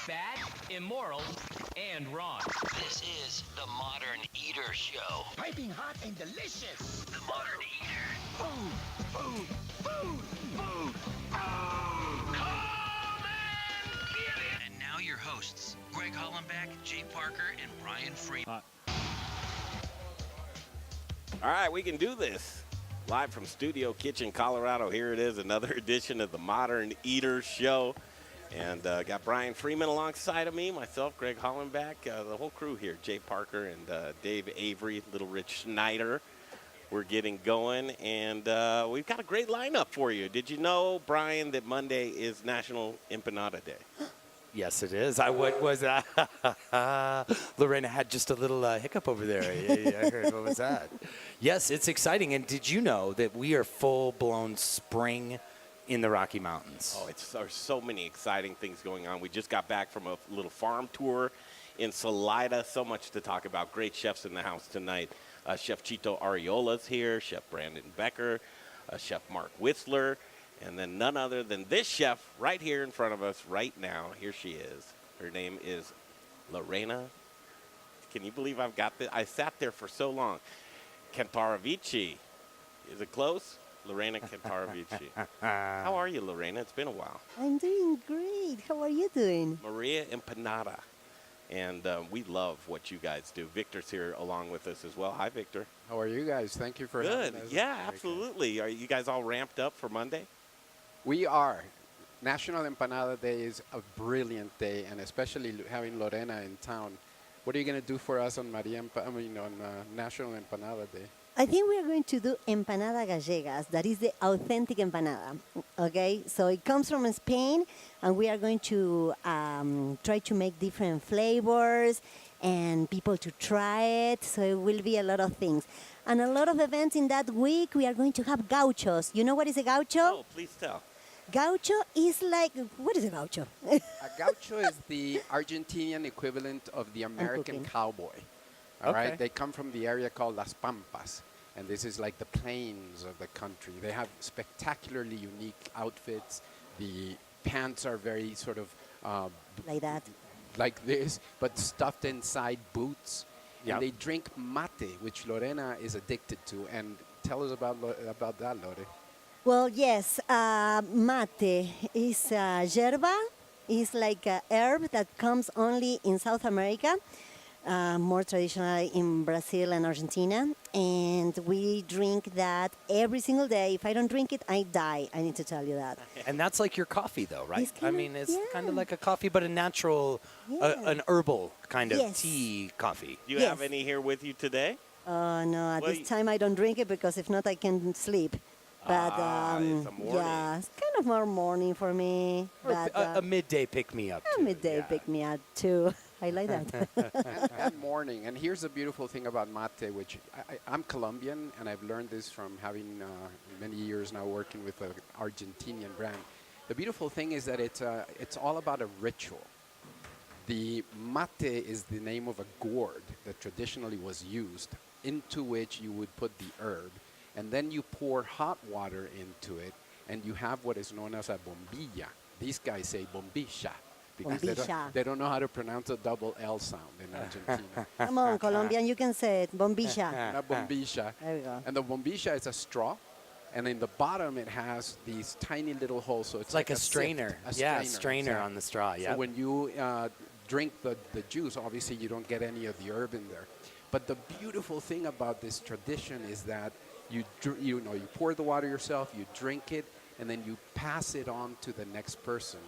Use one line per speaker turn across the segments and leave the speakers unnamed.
bad, immoral, and wrong.
This is the Modern Eater Show.
Piping hot and delicious.
The Modern Eater.
Food, food, food, food, food.
Come and get it! And now your hosts, Greg Hollenbeck, Jay Parker, and Brian Freeman.
All right, we can do this. Live from Studio Kitchen, Colorado. Here it is, another edition of the Modern Eater Show. And got Brian Freeman alongside of me, myself, Greg Hollenbeck, the whole crew here, Jay Parker and Dave Avery, Little Rich Schneider. We're getting going, and we've got a great lineup for you. Did you know, Brian, that Monday is National Empanada Day?
Yes, it is. What was that? Lorena had just a little hiccup over there. I heard. What was that? Yes, it's exciting. And did you know that we are full-blown spring in the Rocky Mountains?
Oh, there's so many exciting things going on. We just got back from a little farm tour in Salida. So much to talk about. Great chefs in the house tonight. Chef Chito Arreola's here. Chef Brandon Becker. Chef Mark Whistler. And then none other than this chef right here in front of us right now. Here she is. Her name is Lorena. Can you believe I've got this? I sat there for so long. Cantarovici. Is it close? Lorena Cantarovici. How are you, Lorena? It's been a while.
I'm doing great. How are you doing?
Maria Empanada. And we love what you guys do. Victor's here along with us as well. Hi, Victor.
How are you guys? Thank you for
Good.
having us.
Yeah, absolutely. Are you guys all ramped up for Monday?
We are. National Empanada Day is a brilliant day, and especially having Lorena in town. What are you going to do for us on National Empanada Day?
I think we are going to do empanada gallegas. That is the authentic empanada. Okay, so it comes from Spain, and we are going to try to make different flavors and people to try it. So it will be a lot of things. And a lot of events in that week. We are going to have gauchos. You know what is a gaucho?
Oh, please tell.
Gaucho is like, what is a gaucho?
A gaucho is the Argentinian equivalent of the American cowboy. All right? They come from the area called Las Pampas, and this is like the plains of the country. They have spectacularly unique outfits. The pants are very sort of
Like that.
like this, but stuffed inside boots.
Yep.
And they drink mate, which Lorena is addicted to. And tell us about that, Lore.
Well, yes, mate is yerba. It's like a herb that comes only in South America, more traditionally in Brazil and Argentina. And we drink that every single day. If I don't drink it, I die. I need to tell you that.
And that's like your coffee, though, right? It's kind of
yeah.
like a coffee, but a natural, an herbal kind of
Yes.
tea coffee.
Do you
Yes.
have any here with you today?
Oh, no, at
Well,
this time I don't drink it because if not, I can sleep. But
it's a morning.
yeah, it's kind of more morning for me.
Or
But
a midday pick-me-up.
a midday pick me up too. I like that.
and morning. And here's the beautiful thing about mate, which I'm Colombian, and I've learned this from having many years now working with an Argentinian brand. The beautiful thing is that it's all about a ritual. The mate is the name of a gourd that traditionally was used, into which you would put the herb, and then you pour hot water into it, and you have what is known as a bombilla. These guys say bombilla because
Bombilla.
they don't know how to pronounce a double L sound in Argentina.
Come on, Colombian, you can say it. Bombilla.
Una bombilla.
There we go.
And the bombilla is a straw, and in the bottom it has these tiny little holes, so it's
It's like a
sift,
strainer.
a
Yeah, strainer
exactly.
on the straw. Yeah.
So when you drink the juice, obviously you don't get any of the herb in there. But the beautiful thing about this tradition is that you pour the water yourself, you drink it, and then you pass it on to the next person.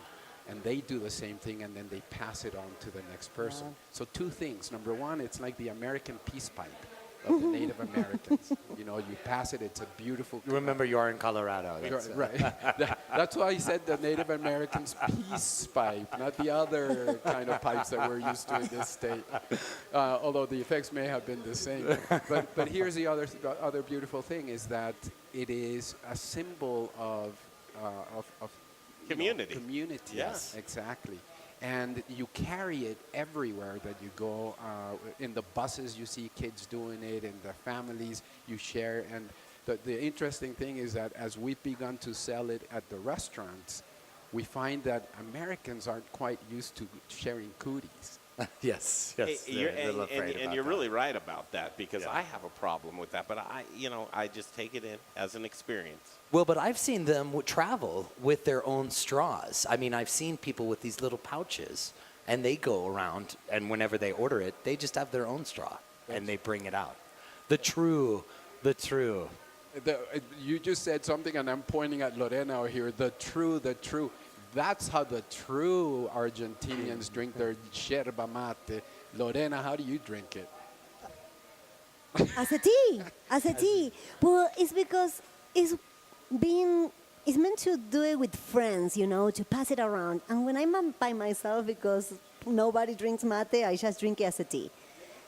And they do the same thing, and then they pass it on to the next person.
Wow.
So two things. Number one, it's like the American peace pipe of the Native Americans. You pass it, it's a beautiful...
Remember, you are in Colorado.
Right. Right. That's why I said the Native Americans peace pipe, not the other kind of pipes that we're used to in this state. Although the effects may have been the same. But here's the other beautiful thing is that it is a symbol of
Community.
Community.
Yes.
Exactly. And you carry it everywhere that you go. In the buses, you see kids doing it. In the families, you share. And the interesting thing is that as we've begun to sell it at the restaurants, we find that Americans aren't quite used to sharing cooties.
Yes.
Hey, you're,
they're a little afraid
and
about
you're
that.
really right about that because
Yeah.
I have a problem with that, but I just take it in as an experience.
Well, but I've seen them travel with their own straws. I mean, I've seen people with these little pouches, and they go around, and whenever they order it, they just have their own straw, and they bring it out. The true.
You just said something, and I'm pointing at Lorena over here. The true. That's how the true Argentinians drink their yerba mate. Lorena, how do you drink it?
As a tea. Well, it's because it's meant to do it with friends, to pass it around. And when I'm by myself, because nobody drinks mate, I just drink it as a tea.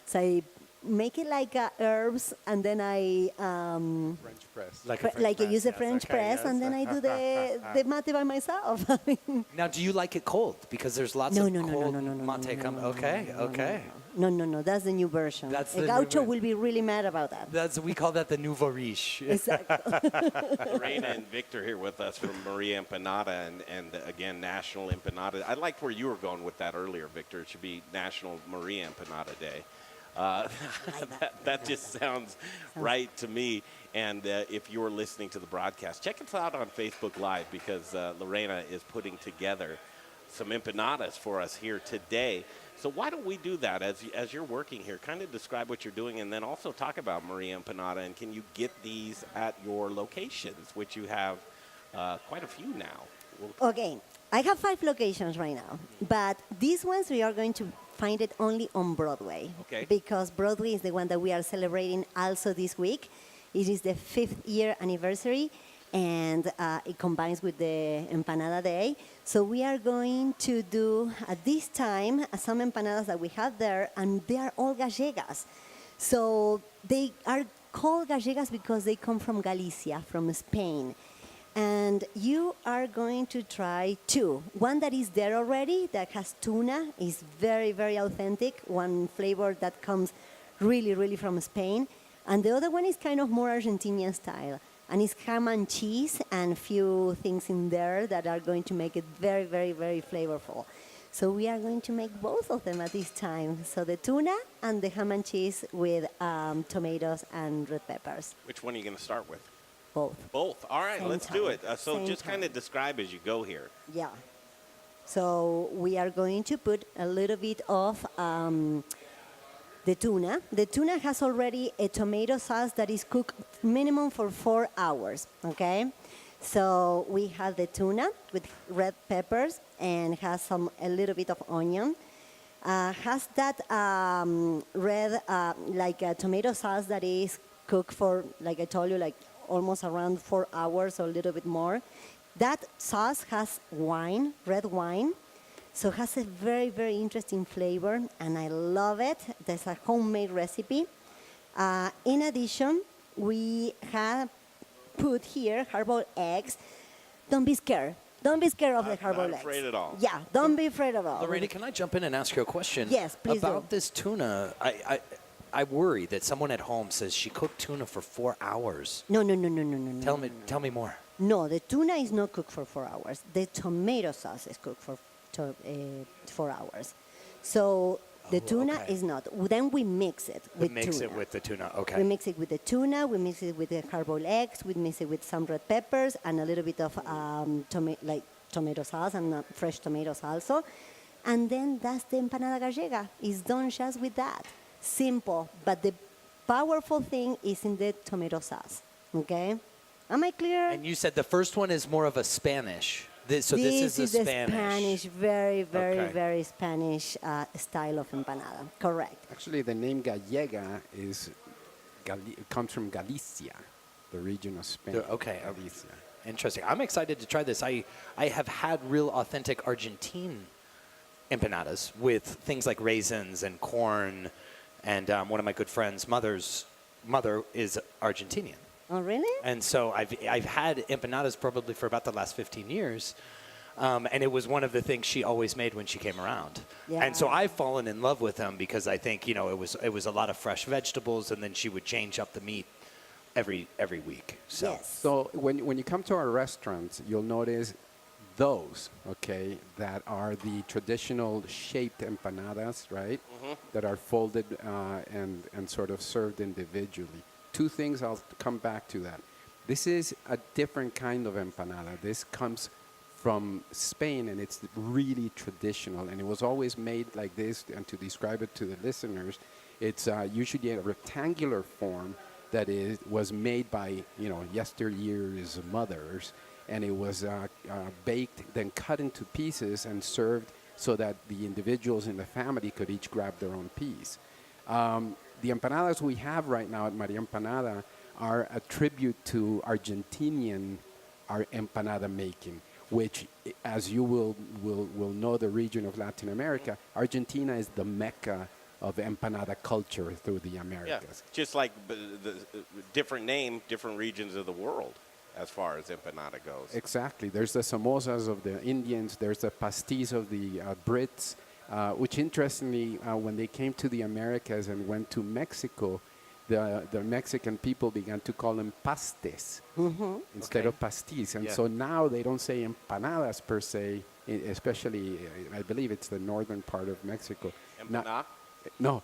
So I make it like herbs, and then I
French press.
I use a French press, and then I do the mate by myself.
Now, do you like it cold? Because there's lots
No,
of
no, no,
cold
no, no, no,
mate
no,
coming.
no,
Okay.
No, that's the new version.
That's
El
the new
Gaucho
version.
will be really mad about that.
We call that the nouveau riche.
Exactly.
Lorena and Victor here with us from Maria Empanada and again, National Empanada. I liked where you were going with that earlier, Victor. It should be National Maria Empanada Day. That just sounds right to me. And if you're listening to the broadcast, check us out on Facebook Live because Lorena is putting together some empanadas for us here today. So why don't we do that as you're working here? Kind of describe what you're doing and then also talk about Maria Empanada. And can you get these at your locations, which you have quite a few now?
Okay, I have 5 locations right now, but these ones we are going to find it only on Broadway.
Okay.
Because Broadway is the one that we are celebrating also this week. It is the 5th year anniversary, and it combines with the Empanada Day. So we are going to do, at this time, some empanadas that we have there, and they are all gallegas. So they are called gallegas because they come from Galicia, from Spain. And you are going to try 2. One that is there already, that has tuna, is very, very authentic. One flavor that comes really, really from Spain. And the other one is kind of more Argentinian style. And it's ham and cheese and few things in there that are going to make it very, very, very flavorful. So we are going to make both of them at this time. So the tuna and the ham and cheese with tomatoes and red peppers.
Which one are you going to start with?
Both.
Both. All right,
Same
let's do
time.
it. So
Same
just kind of
time.
describe as you go here.
Yeah. So we are going to put a little bit of the tuna. The tuna has already a tomato sauce that is cooked minimum for 4 hours, okay? So we have the tuna with red peppers and has a little bit of onion. Has that red, like a tomato sauce that is cooked for, like I told you, like almost around 4 hours or a little bit more. That sauce has wine, red wine. So it has a very, very interesting flavor, and I love it. There's a homemade recipe. In addition, we have put here hard-boiled eggs. Don't be scared. Don't be scared of the hard-boiled eggs.
Not afraid at all.
Yeah, don't be afraid at all.
Lorena, can I jump in and ask you a question?
Yes, please do.
About this tuna, I worry that someone at home says she cooked tuna for 4 hours.
No.
Tell me more.
No, the tuna is not cooked for 4 hours. The tomato sauce is cooked for 4 hours. So the tuna
okay.
is not. Then we mix it with
Mix
tuna.
it with the tuna. Okay.
We mix it with the tuna, we mix it with the hard-boiled eggs, we mix it with some red peppers and a little bit of tomato sauce and fresh tomatoes also. And then that's the empanada gallega. It's done just with that. Simple, but the powerful thing is in the tomato sauce, okay? Am I clear?
And you said the first one is more of a Spanish. This is the
Spanish, very, very,
Okay.
very Spanish style of empanada. Correct.
Actually, the name gallega comes from Galicia, the region of Spain.
Okay.
Galicia.
Interesting. I'm excited to try this. I have had real authentic Argentine empanadas with things like raisins and corn. And one of my good friends' mother is Argentinian.
Oh, really?
And so I've had empanadas probably for about the last 15 years. And it was one of the things she always made when she came around.
Yeah.
And so I've fallen in love with them because I think, it was a lot of fresh vegetables, and then she would change up the meat every week. So
Yes.
So when you come to our restaurants, you'll notice those, okay, that are the traditional shaped empanadas, right? That are folded and sort of served individually. Two things, I'll come back to that. This is a different kind of empanada. This comes from Spain, and it's really traditional, and it was always made like this. And to describe it to the listeners, it's usually a rectangular form that was made by, yesteryear's mothers, and it was baked, then cut into pieces and served so that the individuals in the family could each grab their own piece. The empanadas we have right now at Maria Empanada are a tribute to Argentinian empanada making, which, as you will know, the region of Latin America, Argentina is the mecca of empanada culture through the Americas.
Yeah, just like the different name, different regions of the world as far as empanada goes.
Exactly. There's the samosas of the Indians. There's the pastis of the Brits, which interestingly, when they came to the Americas and went to Mexico, the Mexican people began to call them pastes instead of pastis. And so now they don't say empanadas per se, especially, I believe it's the northern part of Mexico.
Empanada?
No,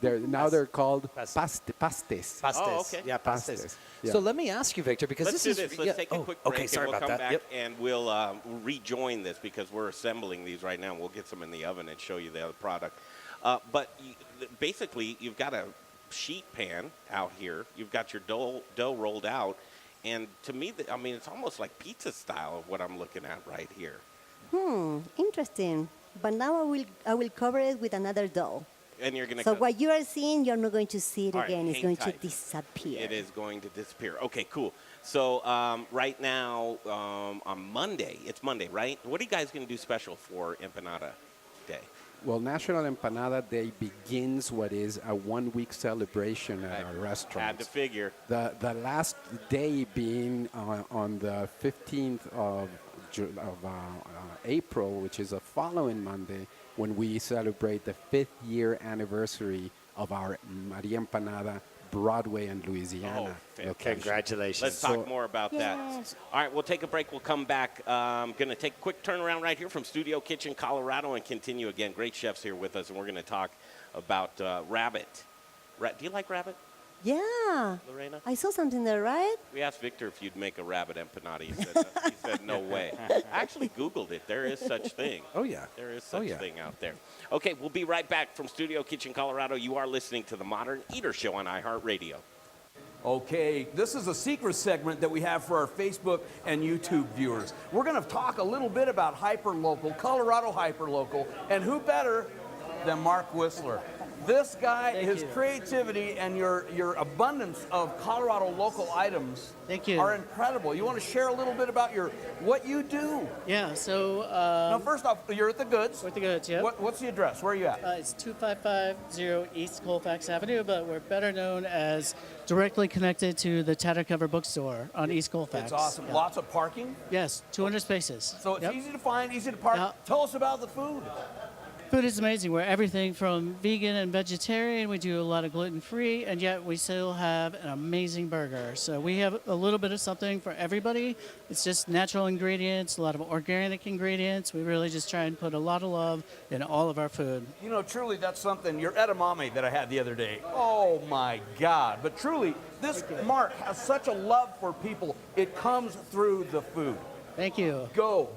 they're called pastes.
Pastes.
Oh, okay.
Yeah, pastes.
Pastes. Yeah.
So let me ask you, Victor, because
Let's
this
do
is...
this. Let's take a quick break,
okay, sorry
and we'll
about
come
that.
back and we'll rejoin this because we're assembling these right now. We'll get some in the oven and show you the other product. But basically, you've got a sheet pan out here. You've got your dough rolled out. And to me, it's almost like pizza style of what I'm looking at right here.
Interesting. But now I will cover it with another dough.
And you're going to...
So what you are seeing, you're not going to see it
All right,
again. It's
hang
going
tight.
to disappear.
It is going to disappear. Okay, cool. So right now, on Monday, it's Monday, right? What are you guys going to do special for Empanada Day?
Well, National Empanada Day begins what is a 1-week celebration at our restaurants.
Had to figure.
The last day being on the 15th of April, which is a following Monday, when we celebrate the 5th year anniversary of our Maria Empanada Broadway and Louisiana.
Congratulations.
Let's talk more about that.
Yes.
All right, we'll take a break. We'll come back. I'm going to take a quick turnaround right here from Studio Kitchen, Colorado, and continue again. Great chefs here with us, and we're going to talk about rabbit. Do you like rabbit,
Yeah.
Lorena?
I saw something there, right?
We asked Victor if you'd make a rabbit empanada. He said no way. I actually Googled it. There is such thing.
Oh, yeah.
There is such thing out there. Okay, we'll be right back from Studio Kitchen, Colorado. You are listening to the Modern Eater Show on iHeartRadio.
Okay, this is a secret segment that we have for our Facebook and YouTube viewers. We're going to talk a little bit about hyperlocal, Colorado hyperlocal, and who better than Mark Whistler. This guy, his creativity and your abundance of Colorado local items are incredible. You want to share a little bit about what you do?
Yeah, so...
Now, first off, you're at the Goods.
We're at the Goods, yeah.
What's the address? Where are you at?
It's 2550 East Colfax Avenue, but we're better known as directly connected to the Tattercover Bookstore on East Colfax.
It's awesome.
Yeah.
Lots of parking.
Yes, 200 spaces.
So it's easy to find, easy to park.
Yeah.
Tell us about the food.
Food is amazing. We're everything from vegan and vegetarian. We do a lot of gluten-free, and yet we still have an amazing burger. So we have a little bit of something for everybody. It's just natural ingredients, a lot of organic ingredients. We really just try and put a lot of love in all of our food.
You know, truly, that's something. Your edamame that I had the other day. Oh, my God. But truly, this Mark has such a love for people. It comes through the food.
Thank you.
Go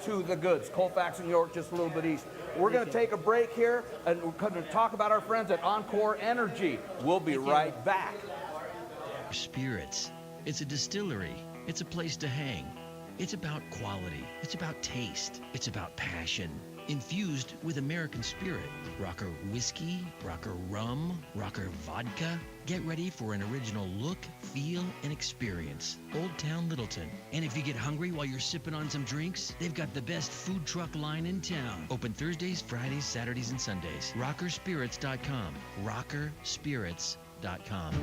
to the Goods. Colfax and York, just a little bit east. We're going to take a break here, and we're going to talk about our friends at Encore Energy. We'll be right back.
Spirits. It's a distillery. It's a place to hang. It's about quality. It's about taste. It's about passion. Infused with American spirit. Rocker whiskey, rocker rum, rocker vodka. Get ready for an original look, feel, and experience. Old Town Littleton. And if you get hungry while you're sipping on some drinks, they've got the best food truck line in town. Open Thursdays, Fridays, Saturdays, and Sundays. Rockerspirits.com. Rockerspirits.com.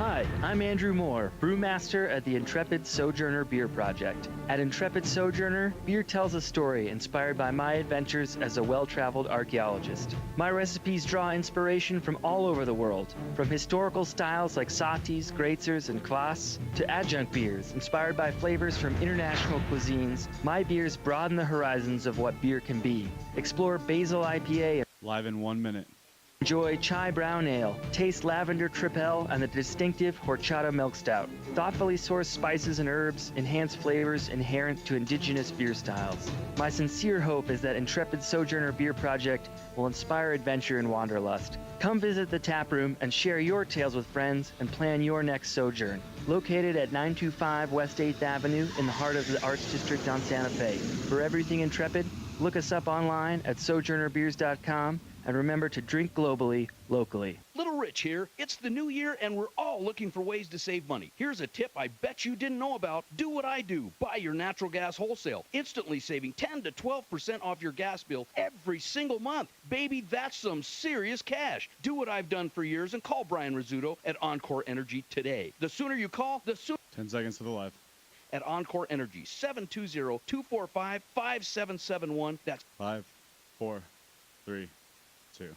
Hi, I'm Andrew Moore, brewmaster at the Intrepid Sojourner Beer Project. At Intrepid Sojourner, beer tells a story inspired by my adventures as a well-traveled archaeologist. My recipes draw inspiration from all over the world, from historical styles like satis, greitzers, and kvass, to adjunct beers inspired by flavors from international cuisines. My beers broaden the horizons of what beer can be. Explore Basil IPA.
Live in 1 minute.
Enjoy Chai Brown Ale, taste Lavender Tripel, and the distinctive Horchata Milk Stout. Thoughtfully sourced spices and herbs enhance flavors inherent to indigenous beer styles. My sincere hope is that Intrepid Sojourner Beer Project will inspire adventure and wanderlust. Come visit the tap room and share your tales with friends and plan your next sojourn. Located at 925 West 8th Avenue in the heart of the Arts District on Santa Fe. For everything Intrepid, look us up online at sojournerbeers.com. And remember to drink globally, locally.
Little Rich here. It's the new year, and we're all looking for ways to save money. Here's a tip I bet you didn't know about. Do what I do. Buy your natural gas wholesale, instantly saving 10 to 12% off your gas bill every single month. Baby, that's some serious cash. Do what I've done for years and call Brian Rizzuto at Encore Energy today. The sooner you call, the sooner.
10 seconds to the live.
At Encore Energy, 720-245-5771. That's
5, 4, 3, 2.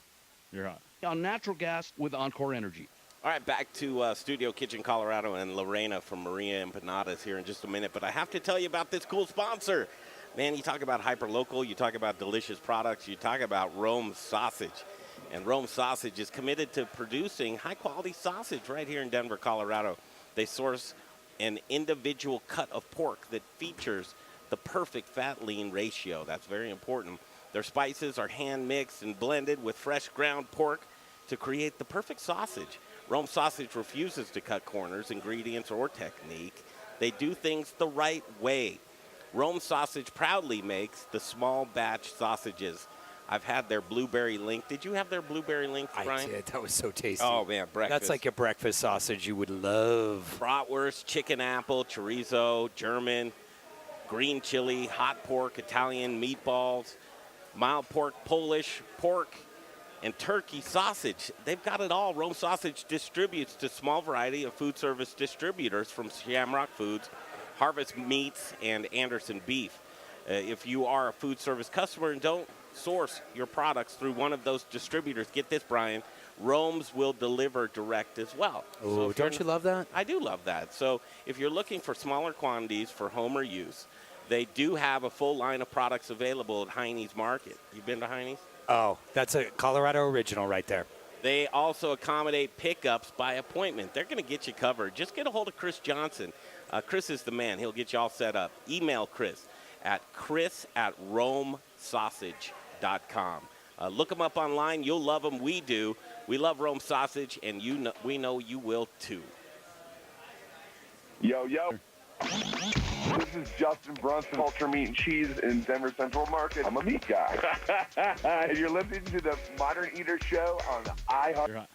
You're hot.
On natural gas with Encore Energy.
All right, back to Studio Kitchen, Colorado, and Lorena from Maria Empanada is here in just a minute. But I have to tell you about this cool sponsor. Man, you talk about hyper-local, you talk about delicious products, you talk about Rome Sausage. And Rome Sausage is committed to producing high-quality sausage right here in Denver, Colorado. They source an individual cut of pork that features the perfect fat-lean ratio. That's very important. Their spices are hand-mixed and blended with fresh ground pork to create the perfect sausage. Rome Sausage refuses to cut corners, ingredients, or technique. They do things the right way. Rome Sausage proudly makes the small batch sausages. I've had their blueberry link. Did you have their blueberry link, Brian?
I did. That was so tasty.
Oh, man, breakfast.
That's like a breakfast sausage you would love.
Bratwurst, chicken apple, chorizo, German, green chili, hot pork, Italian meatballs, mild pork, Polish pork, and turkey sausage. They've got it all. Rome Sausage distributes to a small variety of food service distributors from Shamrock Foods, Harvest Meats, and Anderson Beef. If you are a food service customer and don't source your products through one of those distributors, get this, Brian, Rome's will deliver direct as well.
Oh, don't you love that?
I do love that. So if you're looking for smaller quantities for home or use, they do have a full line of products available at Heine's Market. You been to Heine's?
Oh, that's a Colorado original right there.
They also accommodate pickups by appointment. They're going to get you covered. Just get a hold of Chris Johnson. Chris is the man. He'll get you all set up. Email Chris at chris@romesausage.com. Look them up online. You'll love them. We do. We love Rome Sausage, and we know you will too.
Yo, yo. This is Justin Brunson, Ultra Meat and Cheese in Denver Central Market. I'm a meat guy. And you're listening to the Modern Eater Show on the iHeartRadio.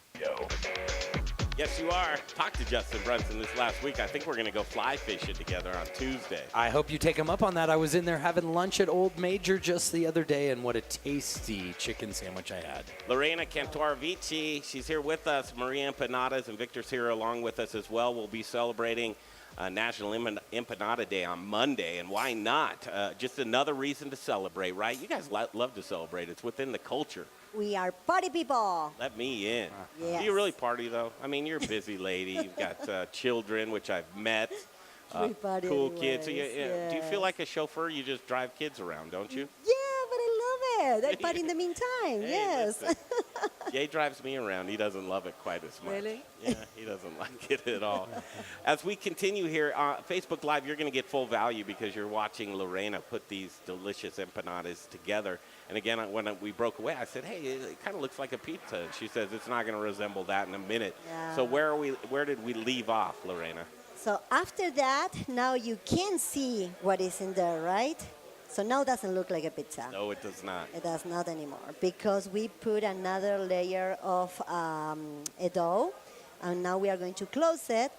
Yes, you are. Talked to Justin Brunson this last week. I think we're going to go fly fishing together on Tuesday.
I hope you take him up on that. I was in there having lunch at Old Major just the other day, and what a tasty chicken sandwich I had.
Lorena Cantarovici, she's here with us. Maria Empanadas and Victor's here along with us as well. We'll be celebrating National Empanada Day on Monday, and why not? Just another reason to celebrate, right? You guys love to celebrate. It's within the culture.
We are party people.
Let me in.
Yes.
Do you really party, though? I mean, you're a busy lady. You've got children, which I've met.
We party
cool
anyways,
kids. So do you
yes.
feel like a chauffeur? You just drive kids around, don't you?
Yeah, but I love it. I party in the meantime, yes.
Listen, Jay drives me around. He doesn't love it quite as much.
Really?
Yeah, he doesn't like it at all. As we continue here, Facebook Live, you're going to get full value because you're watching Lorena put these delicious empanadas together. And again, when we broke away, I said, hey, it kind of looks like a pizza. And she says it's not going to resemble that in a minute.
Yeah.
So where did we leave off, Lorena?
So after that, now you can see what is in there, right? So now it doesn't look like a pizza.
No, it does not.
It does not anymore because we put another layer of a dough, and now we are going to close it,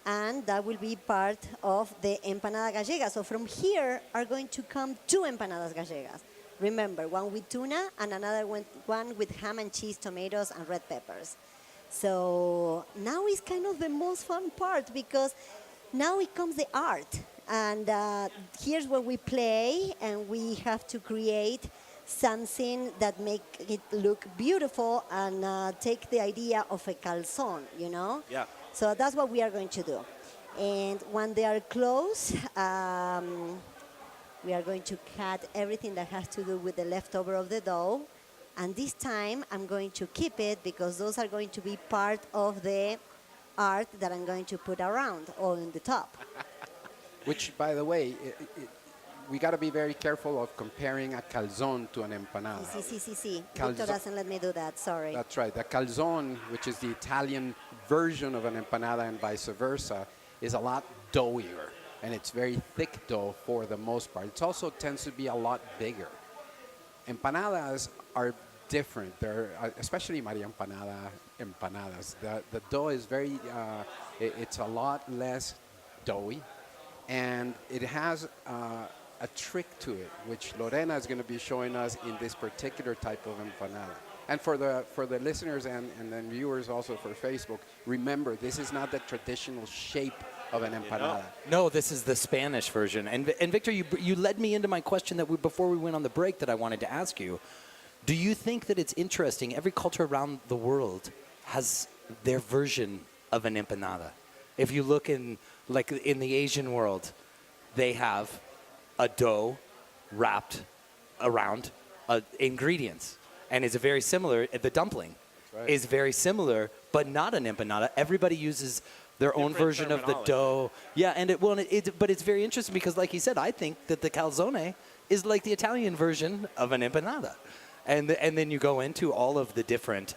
and that will be part of the empanada gallega. So from here are going to come two empanadas gallegas. Remember, one with tuna and another one with ham and cheese, tomatoes, and red peppers. So now is kind of the most fun part because now it comes the art. And here's where we play and we have to create something that make it look beautiful and take the idea of a calzone, you know?
Yeah.
So that's what we are going to do. And when they are closed, we are going to cut everything that has to do with the leftover of the dough. And this time I'm going to keep it because those are going to be part of the art that I'm going to put around or in the top.
Which, by the way, we got to be very careful of comparing a calzone to an empanada.
Sí. Victor doesn't let me do that, sorry.
That's right. The calzone, which is the Italian version of an empanada and vice versa, is a lot doughier. And it's very thick dough for the most part. It also tends to be a lot bigger. Empanadas are different. They're, especially Maria Empanada empanadas. The dough is very, it's a lot less doughy. And it has a trick to it, which Lorena is going to be showing us in this particular type of empanada. And for the listeners and then viewers also for Facebook, remember, this is not the traditional shape of an empanada.
No, this is the Spanish version. And Victor, you led me into my question that before we went on the break that I wanted to ask you. Do you think that it's interesting, every culture around the world has their version of an empanada? If you look in the Asian world, they have a dough wrapped around ingredients. And it's very similar, the dumpling is very similar, but not an empanada. Everybody uses their own version of the dough. Yeah, but it's very interesting because, like you said, I think that the calzone is like the Italian version of an empanada. And then you go into all of the different,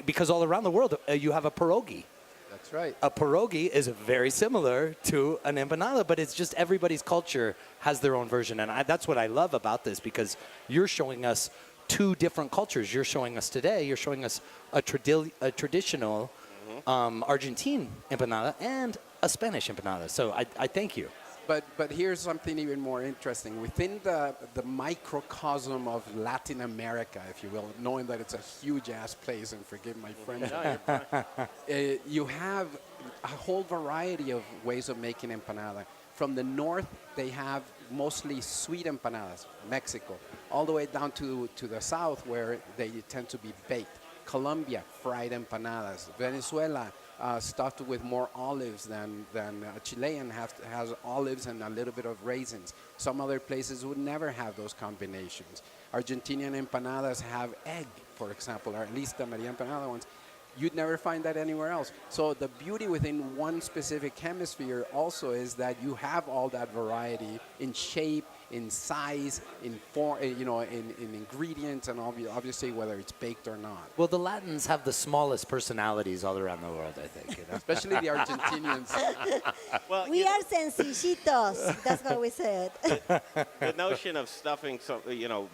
because all around the world you have a pierogi.
That's right.
A pierogi is very similar to an empanada, but it's just everybody's culture has their own version. And that's what I love about this because you're showing us two different cultures. You're showing us today, you're showing us a traditional Argentine empanada and a Spanish empanada. So I thank you.
But here's something even more interesting. Within the microcosm of Latin America, if you will, knowing that it's a huge-ass place, and forgive my French, you have a whole variety of ways of making empanada. From the north, they have mostly sweet empanadas, Mexico, all the way down to the south where they tend to be baked. Colombia, fried empanadas. Venezuela, stuffed with more olives than Chilean has olives and a little bit of raisins. Some other places would never have those combinations. Argentinian empanadas have egg, for example, or at least the Maria Empanada ones. You'd never find that anywhere else. So the beauty within one specific hemisphere also is that you have all that variety in shape, in size, in form, in ingredients, and obviously whether it's baked or not.
Well, the Latins have the smallest personalities all around the world, I think.
Especially the Argentinians.
Well, we are sencillitos. That's what we said.
The notion of stuffing,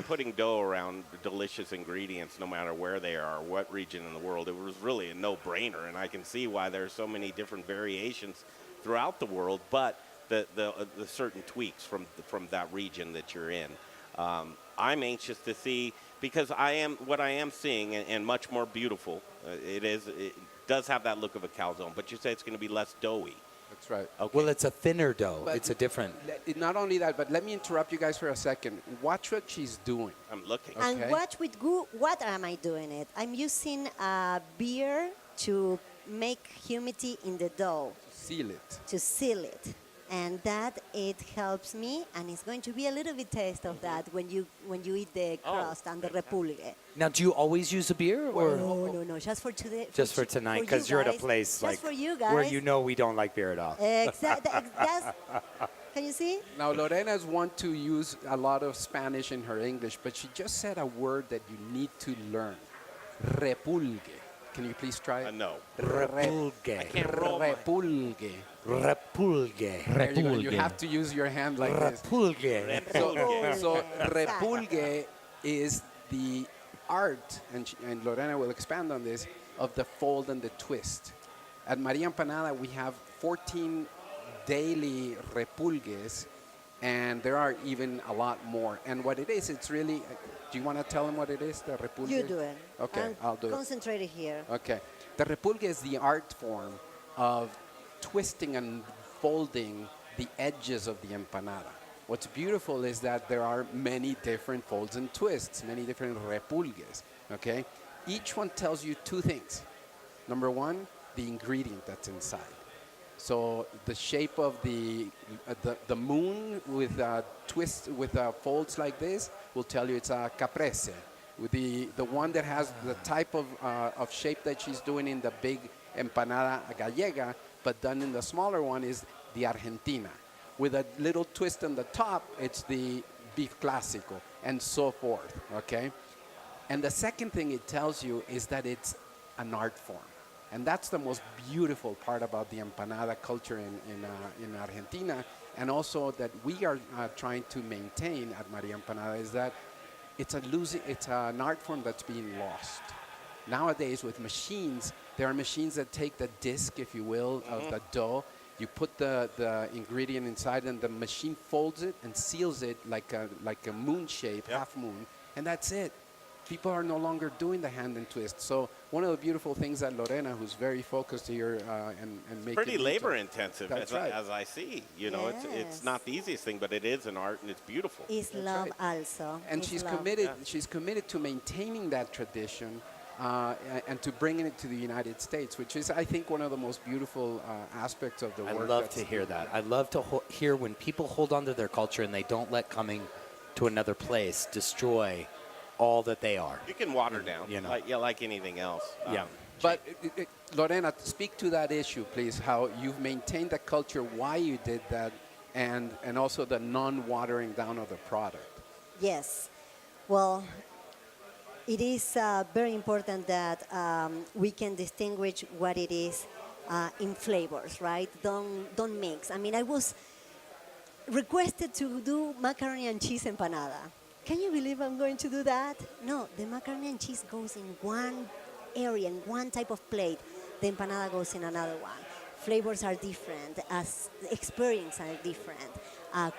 putting dough around delicious ingredients, no matter where they are, what region in the world, it was really a no-brainer, and I can see why there are so many different variations throughout the world, but the certain tweaks from that region that you're in. I'm anxious to see, because what I am seeing, and much more beautiful, it does have that look of a calzone, but you say it's going to be less doughy.
That's right.
Okay. Well, it's a thinner dough. But it's a different.
Not only that, but let me interrupt you guys for a second. Watch what she's doing.
I'm looking.
Okay. And watch what am I doing it? I'm using beer to make humidity in the dough.
To seal it.
And that it helps me, and it's going to be a little bit taste of that when you eat the crust and the repulgue.
Now, do you always use a beer, or
no, just for today.
Just for tonight, because you're at a place
just for you guys.
where we don't like beer at all.
Exactly. Can you see?
Now, Lorena's want to use a lot of Spanish in her English, but she just said a word that you need to learn: repulgue. Can you please try it?
No.
Repulgue.
I can't roll
Repulgue.
Repulgue.
There you go. You have to use your hand like this.
Repulgue.
So repulgue is the art, and Lorena will expand on this, of the fold and the twist. At Maria Empanada, we have 14 daily repulgues, and there are even a lot more. And what it is, it's really Do you want to tell them what it is, the repulgue?
You do it.
Okay, I'll do it.
Concentrated here.
Okay. The repulgue is the art form of twisting and folding the edges of the empanada. What's beautiful is that there are many different folds and twists, many different repulgues, okay? Each one tells you two things. Number one, the ingredient that's inside. So the shape of the moon with twists, with folds like this will tell you it's a caprese. With the one that has the type of shape that she's doing in the big empanada gallega, but done in the smaller one is the Argentina. With a little twist on the top, it's the beef clásico, and so forth, okay? And the second thing it tells you is that it's an art form. And that's the most beautiful part about the empanada culture in Argentina, and also that we are trying to maintain at Maria Empanada is that it's an art form that's being lost. Nowadays with machines, there are machines that take the disc, if you will, of the dough. You put the ingredient inside, and the machine folds it and seals it like a moon shape, half moon, and that's it. People are no longer doing the hand and twist. So one of the beautiful things that Lorena, who's very focused here and making
pretty labor intensive, as I see. You know,
Yes.
it's not the easiest thing, but it is an art and it's beautiful.
It's love also.
And
It's
she's
love.
committed. She's committed to maintaining that tradition and to bringing it to the United States, which is, I think, one of the most beautiful aspects of the
I
work.
love to hear that. I love to hear when people hold on to their culture and they don't let coming to another place destroy all that they are.
You can water down,
you know.
like anything else.
Yeah.
But Lorena, speak to that issue, please. How you've maintained the culture, why you did that, and also the non-watering down of the product.
Yes. Well, it is very important that we can distinguish what it is in flavors, right? Don't mix. I mean, I was requested to do macaroni and cheese empanada. Can you believe I'm going to do that? No, the macaroni and cheese goes in one area, in one type of plate. The empanada goes in another one. Flavors are different, as experiences are different,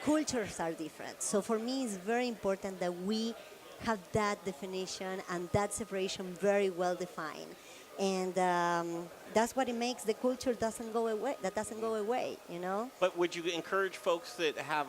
cultures are different. So for me, it's very important that we have that definition and that separation very well defined. And that's what it makes the culture doesn't go away. That doesn't go away, you know.
But would you encourage folks that have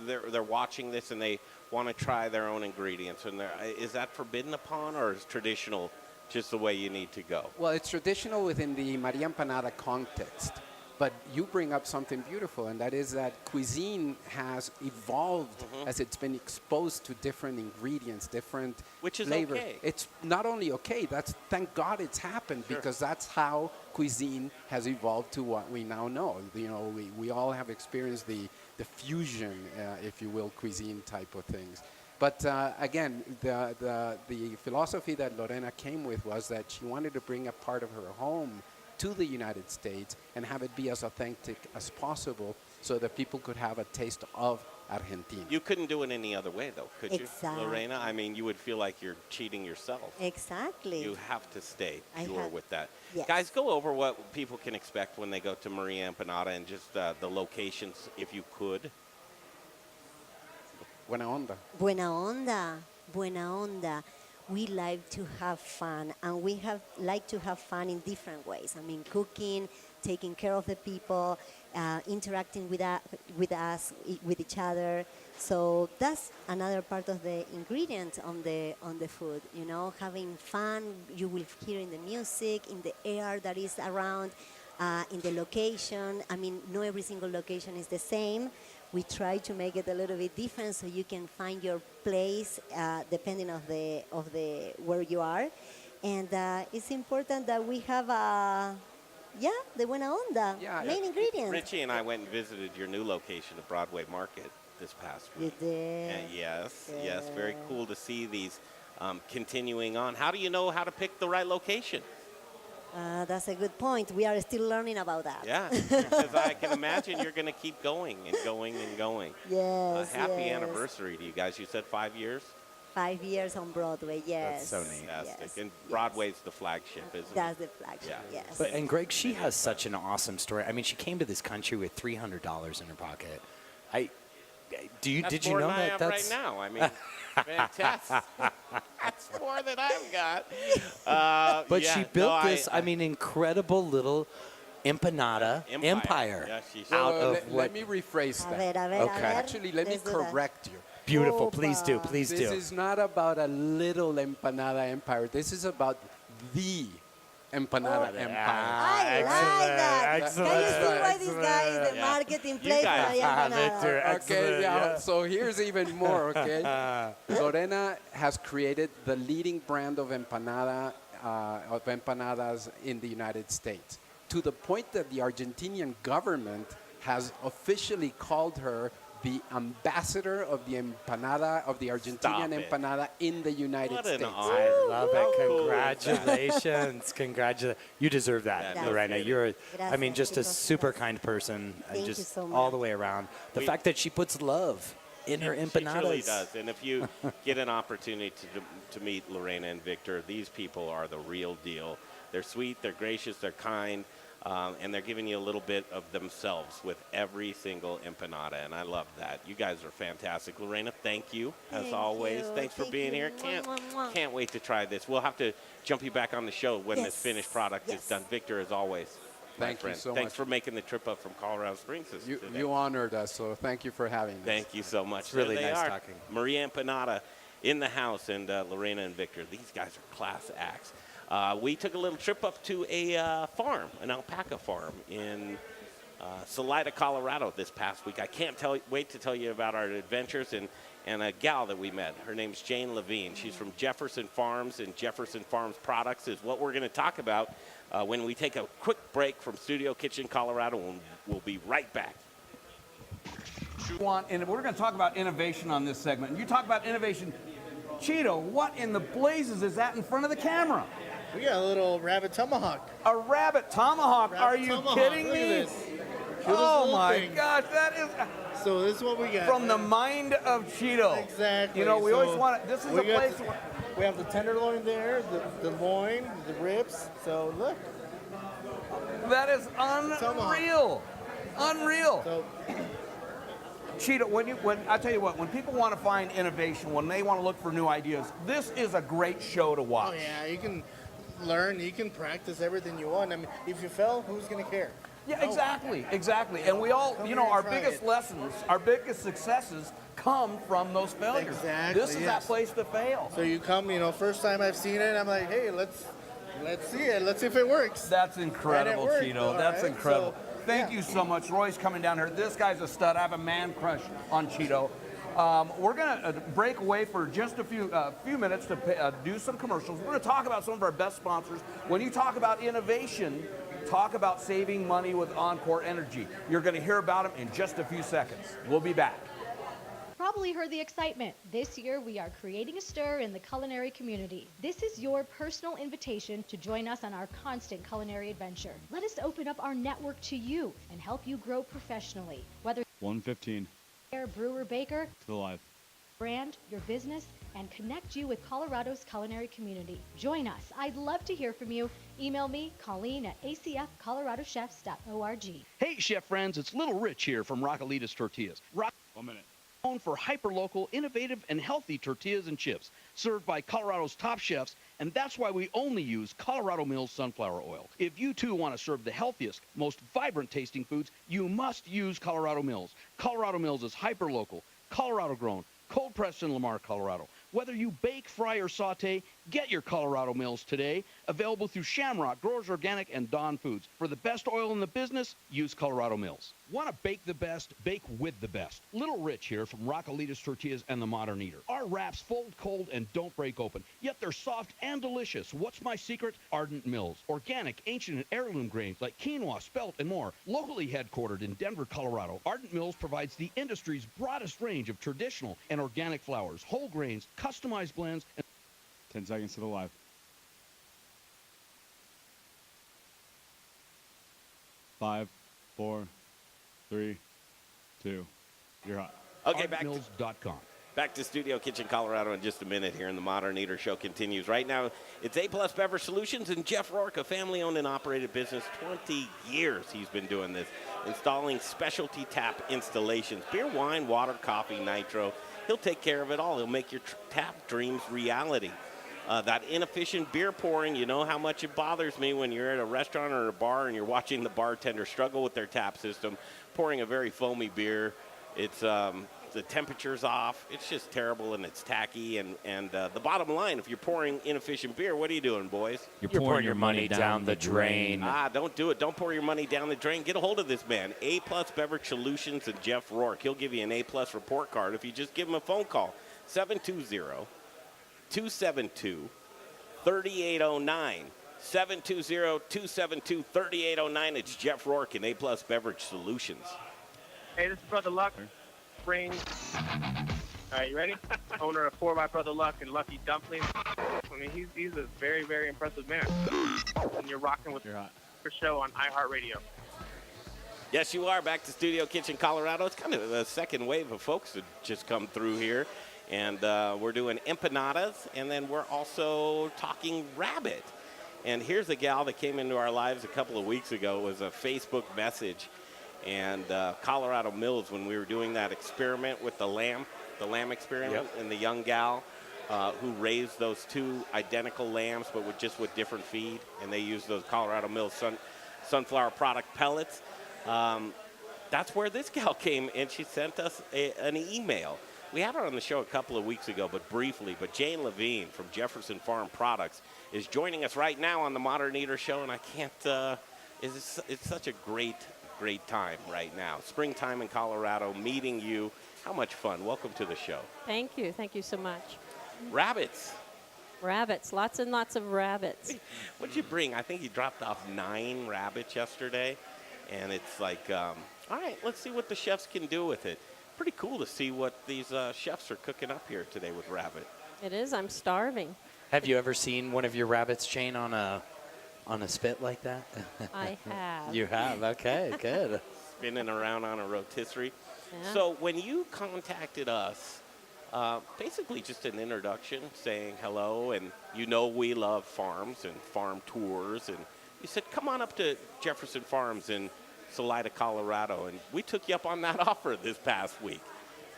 they're watching this and they want to try their own ingredients, and is that forbidden upon, or is traditional just the way you need to go?
Well, it's traditional within the Maria Empanada context, but you bring up something beautiful, and that is that cuisine has evolved as it's been exposed to different ingredients, different
Which is
flavors.
okay.
It's not only okay, thank God it's happened, because that's how cuisine has evolved to what we now know. You know, we all have experienced the fusion, if you will, cuisine type of things. But again, the philosophy that Lorena came with was that she wanted to bring a part of her home to the United States and have it be as authentic as possible so that people could have a taste of Argentina.
You couldn't do it any other way, though, could
Exactly.
you, Lorena? I mean, you would feel like you're cheating yourself.
Exactly.
You have to stay pure with that.
Yes.
Guys, go over what people can expect when they go to Maria Empanada and just the locations, if you could.
Buena onda.
Buena onda, buena onda. We like to have fun, and we like to have fun in different ways. I mean, cooking, taking care of the people, interacting with us, with each other. So that's another part of the ingredients on the food. You know, having fun. You will hear in the music, in the air that is around, in the location. I mean, not every single location is the same. We try to make it a little bit different so you can find your place depending of the where you are, and it's important that we have the buena onda main ingredients.
Richie and I went and visited your new location at Broadway Market this past week.
You did.
And yes, very cool to see these continuing on. How do you know how to pick the right location?
That's a good point. We are still learning about that.
Yeah, because I can imagine you're going to keep going and going and going.
Yes.
Happy
yes.
anniversary to you guys. You said 5 years?
5 years on Broadway, yes.
That's so neat.
Fantastic.
Yes,
And Broadway's the flagship, isn't
That's
it?
the flagship,
Yeah.
yes.
But, and Greg, she has such an awesome story. I mean, she came to this country with $300 in her pocket.
That's
Did you
more
know
than I
that?
have
That's
right now. I mean, Fantastic. That's more than I've got.
But
yeah,
she built
no,
this, I mean, incredible little empanada empire
Yeah, she's
out
So
of
let me rephrase
A
that.
ver, a ver,
Okay.
a ver.
Actually, let me
Let's do that.
correct you.
beautiful. Please do, please
This
do.
is not about a little empanada empire. This is about the empanada empire.
I like that.
excellent,
Can you see why this guy is the
Yeah.
marketing place for
guys
the empanada?
Victor,
Okay,
excellent, yeah.
so here's even more, okay? Lorena has created the leading brand of empanadas in the United States, to the point that the Argentinian government has officially called her the ambassador of the empanada, of the Argentinian
it.
empanada in the United
What an
States.
honor.
I love
How
it.
cool is
Congratulations. Congratulations. You deserve that,
Yeah,
Lorena.
no kidding.
You're, I mean,
Gracias,
just a
chicos.
super kind person. And
Thank you
just
so
all
much.
the way around. The fact that she puts love in her empanadas.
She truly does. And if you get an opportunity to meet Lorena and Victor, these people are the real deal. They're sweet, they're gracious, they're kind, and they're giving you a little bit of themselves with every single empanada, and I love that. You guys are fantastic. Lorena, thank you, as
Thank
always.
you.
Thanks for
Thank
being
you.
here.
Mwah, mwah, mwah.
Can't wait to try this. We'll have to jump you back on the show when this
Yes.
finished product is
Yes.
done. Victor, as always, my
Thank you
friend,
so
thanks
much.
for making the trip up from Colorado Springs today.
You honored us, so thank you for having us.
Thank you so much.
It's really
There they
nice
are.
talking.
Maria Empanada in the house, and Lorena and Victor. These guys are class acts. We took a little trip up to a farm, an alpaca farm in Salida, Colorado this past week. I can't wait to tell you about our adventures and a gal that we met. Her name's Jane Levene. She's from Jefferson Farms, and Jefferson Farms products is what we're going to talk about when we take a quick break from Studio Kitchen, Colorado, and we'll be right back.
And we're going to talk about innovation on this segment. And you talk about innovation. Chito, what in the blazes is that in front of the camera?
We got a little rabbit tomahawk.
A rabbit tomahawk.
Rabbit
Are you
tomahawk.
kidding
Look
me?
at this. Look at this
Oh
little
my
thing.
gosh, that is
So this is what we got.
from the mind of Chito.
Exactly.
You know, we
So
always want to, this is
we
a
got
place
the-
where,
We have the tenderloin there, the loin, the ribs. So look.
that is unreal. Unreal.
So
Chito, when I tell you what, when people want to find innovation, when they want to look for new ideas, this is a great show to watch.
oh yeah, you can learn, you can practice everything you want. I mean, if you fail, who's gonna care?
Yeah,
No.
exactly. And we all,
Come
you
here
know,
and
our
try
biggest
it.
lessons, our biggest successes come from those failures.
Exactly,
This is that
yes.
place to fail.
So you come, first time I've seen it, I'm like, hey, let's see it. Let's see if it works.
That's incredible,
And it worked,
Chito.
all
That's
right?
incredible.
So,
Thank
yeah.
you so much. Roy's coming down here. This guy's a stud. I have a man crush on Chito. We're going to break away for just a few minutes to do some commercials. We're going to talk about some of our best sponsors. When you talk about innovation, talk about saving money with Encore Energy. You're going to hear about them in just a few seconds. We'll be back.
Probably heard the excitement. This year we are creating a stir in the culinary community. This is your personal invitation to join us on our constant culinary adventure. Let us open up our network to you and help you grow professionally. Whether
115
you're a brewer, baker,
to the live.
brand, your business, and connect you with Colorado's culinary community. Join us. I'd love to hear from you. Email me, Colleen at acfcoloradochefs.org.
Hey, chef friends, it's Little Rich here from Rockalitas Tortillas.
1 minute.
Known for hyper-local, innovative, and healthy tortillas and chips, served by Colorado's top chefs, and that's why we only use Colorado Mills sunflower oil. If you too want to serve the healthiest, most vibrant-tasting foods, you must use Colorado Mills. Colorado Mills is hyper-local, Colorado-grown, cold-pressed in Lamar, Colorado. Whether you bake, fry, or saute, get your Colorado Mills today. Available through Shamrock, Growers Organic, and Dawn Foods. For the best oil in the business, use Colorado Mills. Want to bake the best? Bake with the best. Little Rich here from Rockalitas Tortillas and the Modern Eater. Our wraps fold cold and don't break open, yet they're soft and delicious. What's my secret? Ardent Mills. Organic, ancient, and heirloom grains like quinoa, spelt, and more. Locally headquartered in Denver, Colorado, Ardent Mills provides the industry's broadest range of traditional and organic flours, whole grains, customized blends, and
10 seconds to the live. 5, 4, 3, 2. You're hot.
Okay,
ArtMills.com.
Back to Studio Kitchen, Colorado in just a minute here, and the Modern Eater Show continues. Right now, it's A-Plus Beverage Solutions and Jeff Rourke, a family-owned and operated business. 20 years he's been doing this, installing specialty tap installations. Beer, wine, water, coffee, nitro. He'll take care of it all. He'll make your tap dreams reality. That inefficient beer pouring, you know how much it bothers me when you're at a restaurant or a bar and you're watching the bartender struggle with their tap system, pouring a very foamy beer. It's the temperature's off. It's just terrible and it's tacky. And the bottom line, if you're pouring inefficient beer, what are you doing, boys?
You're pouring your money down the drain.
Don't do it. Don't pour your money down the drain. Get a hold of this man, A-plus Beverage Solutions and Jeff Rourke. He'll give you an A-plus report card if you just give him a phone call, 720-272-3809. 720-272-3809. It's Jeff Rourke and A-plus Beverage Solutions.
Hey, this is Brother Luck. Spring. All right, you ready? Owner of 4 by Brother Luck and Lucky Dumplings. I mean, he's a very, very impressive man. And you're rocking with your show on iHeartRadio.
Yes, you are. Back to Studio Kitchen, Colorado. It's kind of a second wave of folks that just come through here. And we're doing empanadas, and then we're also talking rabbit. And here's a gal that came into our lives a couple of weeks ago. It was a Facebook message. And Colorado Mills, when we were doing that experiment with the lamb experiment, and the young gal who raised those 2 identical lambs, but with different feed, and they used those Colorado Mills sunflower product pellets. That's where this gal came, and she sent us an email. We had her on the show a couple of weeks ago, but briefly. But Jane Levene from Jefferson Farm Products is joining us right now on the Modern Eater Show, and I can't. It's such a great time right now. Springtime in Colorado, meeting you. How much fun. Welcome to the show.
Thank you. Thank you so much.
Rabbits.
Rabbits. Lots and lots of rabbits.
What'd you bring? I think you dropped off 9 rabbits yesterday. And it's like, all right, let's see what the chefs can do with it. Pretty cool to see what these chefs are cooking up here today with rabbit.
It is. I'm starving.
Have you ever seen one of your rabbits, Jane, on a spit like that?
I have.
You have? Okay, good.
Spinning around on a rotisserie.
Yeah.
So when you contacted us, basically just an introduction saying hello, and we love farms and farm tours, and you said, come on up to Jefferson Farms in Salida, Colorado, and we took you up on that offer this past week.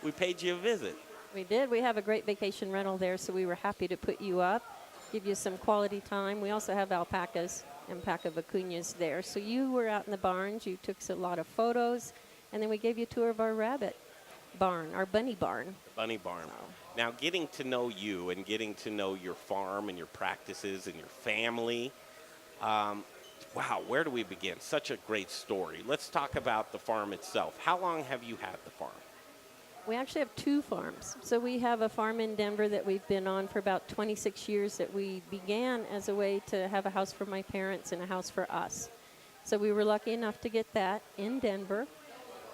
We paid you a visit.
We did. We have a great vacation rental there, so we were happy to put you up, give you some quality time. We also have alpaca vicuñas there. So you were out in the barns. You took a lot of photos, and then we gave you a tour of our rabbit barn, our bunny barn.
Bunny barn. Now, getting to know you and getting to know your farm and your practices and your family, wow, where do we begin? Such a great story. Let's talk about the farm itself. How long have you had the farm?
We actually have 2 farms. So we have a farm in Denver that we've been on for about 26 years that we began as a way to have a house for my parents and a house for us. So we were lucky enough to get that in Denver.